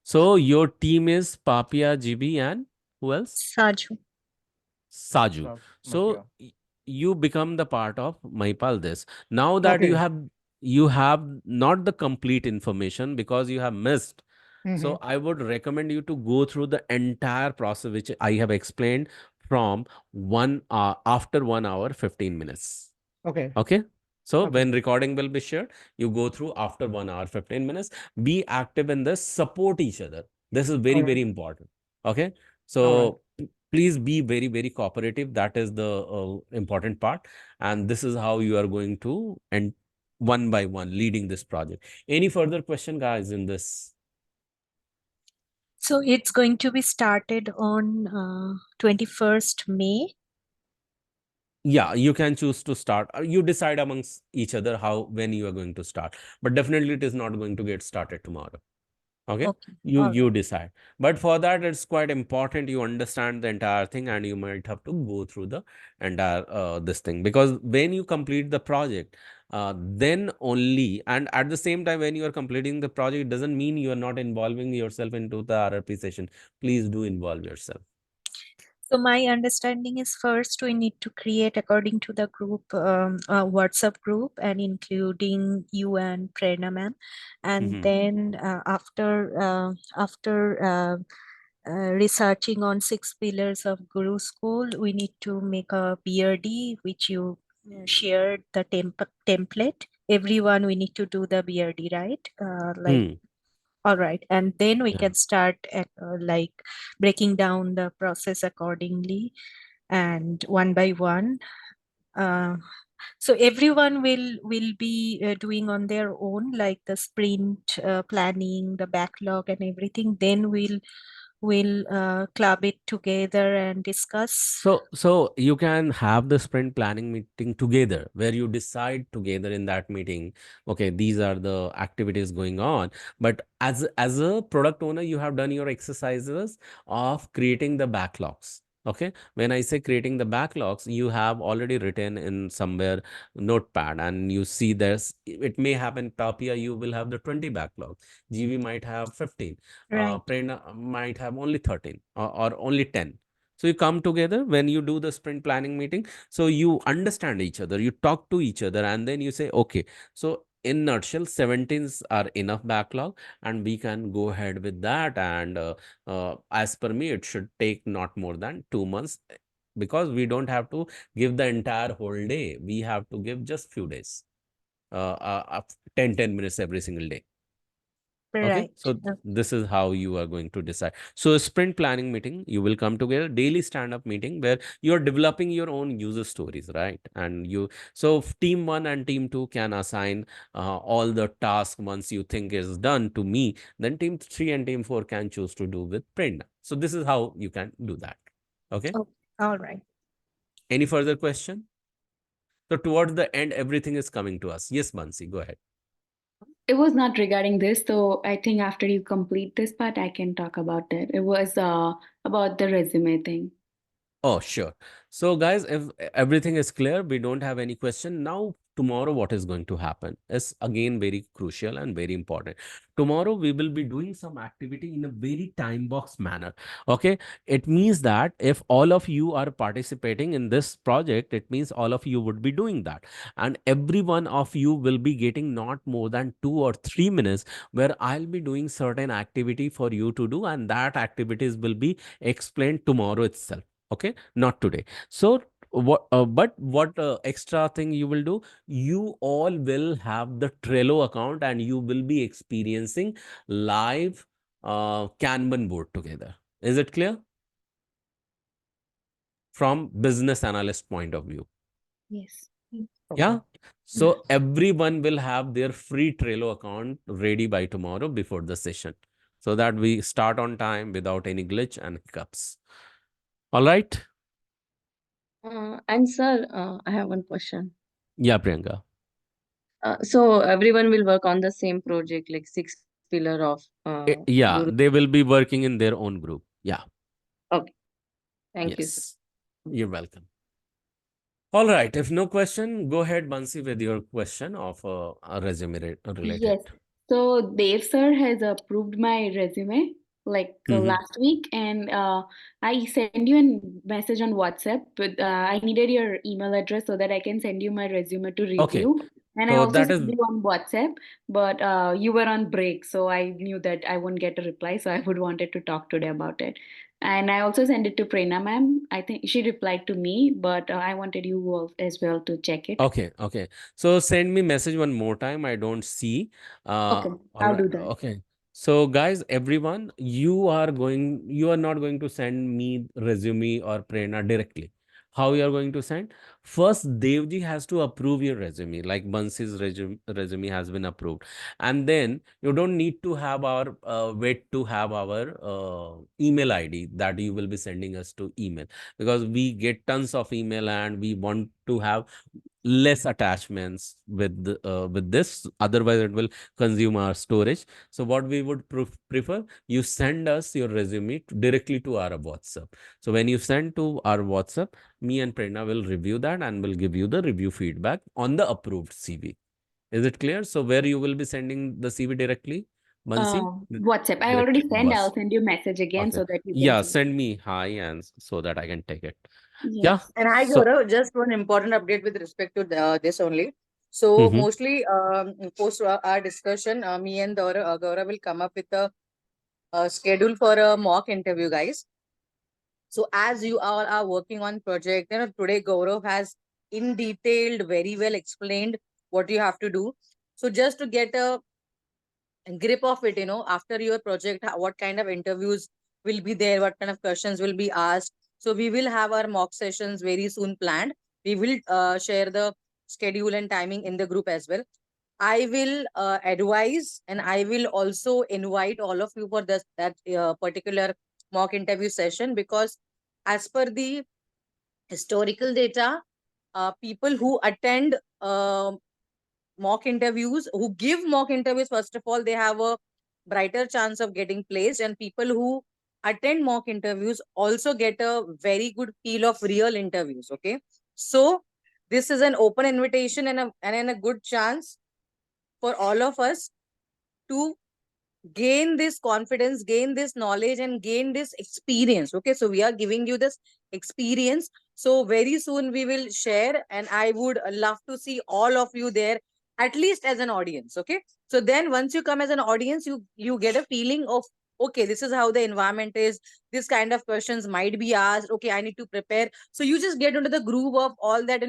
So your team is Papia, GB, and who else? Saju. Saju. So you become the part of Mahipal this. Now that Okay. you have not the complete information because you have missed. So Mhm. I would recommend you to go through the entire process which I have explained from 1 hour after 1 hour 15 minutes. Okay. Okay. So Okay. when recording will be shared, you go through after 1 hour 15 minutes. Be active in this, support each other. This is very, All right. very important. Okay. All right. So please be very, very cooperative. That is the important part. And this is how you are going to, and one by one, leading this project. Any further question, guys, in this? So it's going to be started on 21st May. Yeah, you can choose to start. You decide amongst each other when you are going to start. But definitely it is not going to get started tomorrow. Okay. Okay. You decide. But for that, it's quite important you understand the entire thing, and you might have to go through the entire this thing, because when you complete the project, then only, and at the same time when you are completing the project, it doesn't mean you are not involving yourself into the RRP session. Please do involve yourself. So my understanding is first we need to create according to the group a WhatsApp group and including you and Prerna ma'am, and then after researching on 6 pillars of Guru School, we need to make a BRD, which you shared the template. Everyone we need to do the BRD, right? All right. And then we Yeah. can start like breaking down the process accordingly and one by one. So everyone will be doing on their own, like the sprint planning, the backlog and everything. Then we'll club it together and discuss. So you can have the sprint planning meeting together where you decide together in that meeting, okay, these are the activities going on. But as a product owner, you have done your exercises of creating the backlogs. Okay, when I say creating the backlogs, you have already written in somewhere notepad, and you see this. It may happen Tapia, you will have the 20 backlogs. GV might have 15. Right. Prerna might have only 13 or only 10. So you come together when you do the sprint planning meeting. So you understand each other, you talk to each other, and then you say, okay, so in nutshell, 17s are enough backlog, and we can go ahead with that. And as per me, it should take not more than 2 months, because we don't have to give the entire whole day. We have to give just few days, 10 minutes every single day. Okay, Right. so this is how you are going to decide. So a sprint planning meeting, you will come together, daily stand-up meeting where you are developing your own user stories, right? And you, so team 1 and team 2 can assign all the tasks once you think is done to me, then team 3 and team 4 can choose to do with Prerna. So this is how you can do that. Okay. Oh, all right. Any further question? So towards the end, everything is coming to us. Yes, Bansi, go ahead. It was not regarding this, so I think after you complete this part, I can talk about it. It was about the resume thing. Oh, sure. So, guys, if everything is clear, we don't have any question. Now, tomorrow, what is going to happen is again very crucial and very important. Tomorrow, we will be doing some activity in a very time box manner. Okay. It means that if all of you are participating in this project, it means all of you would be doing that. And every one of you will be getting not more than 2 or 3 minutes where I'll be doing certain activity for you to do. And that activities will be explained tomorrow itself. Okay, not today. So what extra thing you will do, you all will have the Trello account and you will be experiencing live Kanban board together. Is it clear from business analyst point of view? Yes. Yeah. So everyone will have their free Trello account ready by tomorrow before the session, so that we start on time without any glitch and hiccups. All right. And sir, I have one question. Yeah, Priyanka. So everyone will work on the same project, like six pillar of Yeah, guru. they will be working in their own group. Yeah. Okay. Thank you, sir. Yes. You're welcome. All right. If no question, go ahead, Bansi, with your question of a resume related. Yes. So Dev sir has approved my resume like last week, and I send you a message on WhatsApp. But I needed your email address so that I can send you my resume to Okay. review. And I So also that sent is you on WhatsApp, but you were on break, so I knew that I wouldn't get a reply. So I would wanted to talk today about it. And I also sent it to Prerna ma'am. I think she replied to me, but I wanted you all as well to check it. okay. Okay. So send me message one more time. I don't see. Okay, All I'll right. do that. Okay. So guys, everyone, you are not going to send me resume or Prerna directly. How you are going to send? First, Devji has to approve your resume, like Bansi's resume has been approved. And then you don't need to have our wait to have our email ID that you will be sending us to email, because we get tons of email and we want to have less attachments with this, otherwise it will consume our storage. So what we would prefer, you send us your resume directly to our WhatsApp. So when you send to our WhatsApp, me and Prerna will review that and will give you the review feedback on the approved CV. Is it clear? So where you will be sending the CV directly, Bansi? WhatsApp. I Direct already sent. I'll WhatsApp. send you a message again Okay. so that you can Yeah, see. send me hi and so that I can take it. Yeah. Yes. And hi, So Gaurav, just one important update with respect to this only. So mostly post our discussion, me and Gaurav will come up with a schedule for a mock interview, guys. So as you all are working on project, today Gaurav has in detailed, very well explained what you have to do. So just to get a grip of it, after your project, what kind of interviews will be there, what kind of questions will be asked. So we will have our mock sessions very soon planned. We will share the schedule and timing in the group as well. I will advise, and I will also invite all of you for that particular mock interview session, because as per the historical data, people who attend mock interviews, who give mock interviews, first of all, they have a brighter chance of getting placed, and people who attend mock interviews also get a very good feel of real interviews. Okay, so this is an open invitation and a good chance for all of us to gain this confidence, gain this knowledge, and gain this experience. Okay, so we are giving you this experience. So very soon we will share, and I would love to see all of you there, at least as an audience. Okay, so then once you come as an audience, you get a feeling of, okay, this is how the environment is, this kind of questions might be asked, okay, I need to prepare. So you just get into the groove of all that,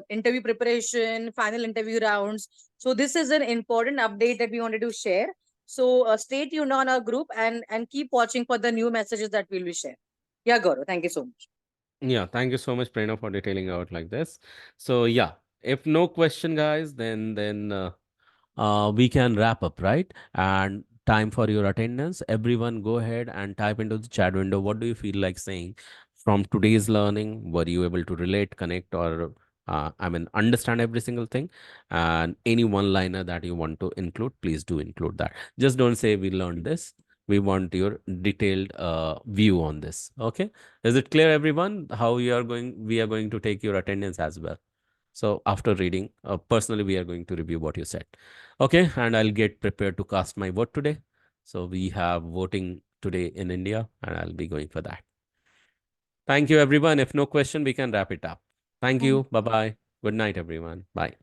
interview preparation, final interview rounds. So this is an important update that we wanted to share. So stay tuned on our group, and keep watching for the new messages that we'll be sharing. Yeah, Gaurav, thank you so much. Yeah, thank you so much, Prerna, for detailing out like this. So yeah, if no question, guys, then we can wrap up, right? And time for your attendance. Everyone, go ahead and type into the chat window. What do you feel like saying from today's learning? Were you able to relate, connect, or understand every single thing? And any one-liner that you want to include, please do include that. Just don't say we learned this. We want your detailed view on this. Okay, is it clear, everyone? How we are going to take your attendance as well. So after reading, personally, we are going to review what you said. Okay, and I'll get prepared to cast my vote today. So we have voting today in India, and I'll be going for that. Thank you, everyone. If no question, we can wrap it up. Thank you. Bye-bye. Good night, everyone. Bye.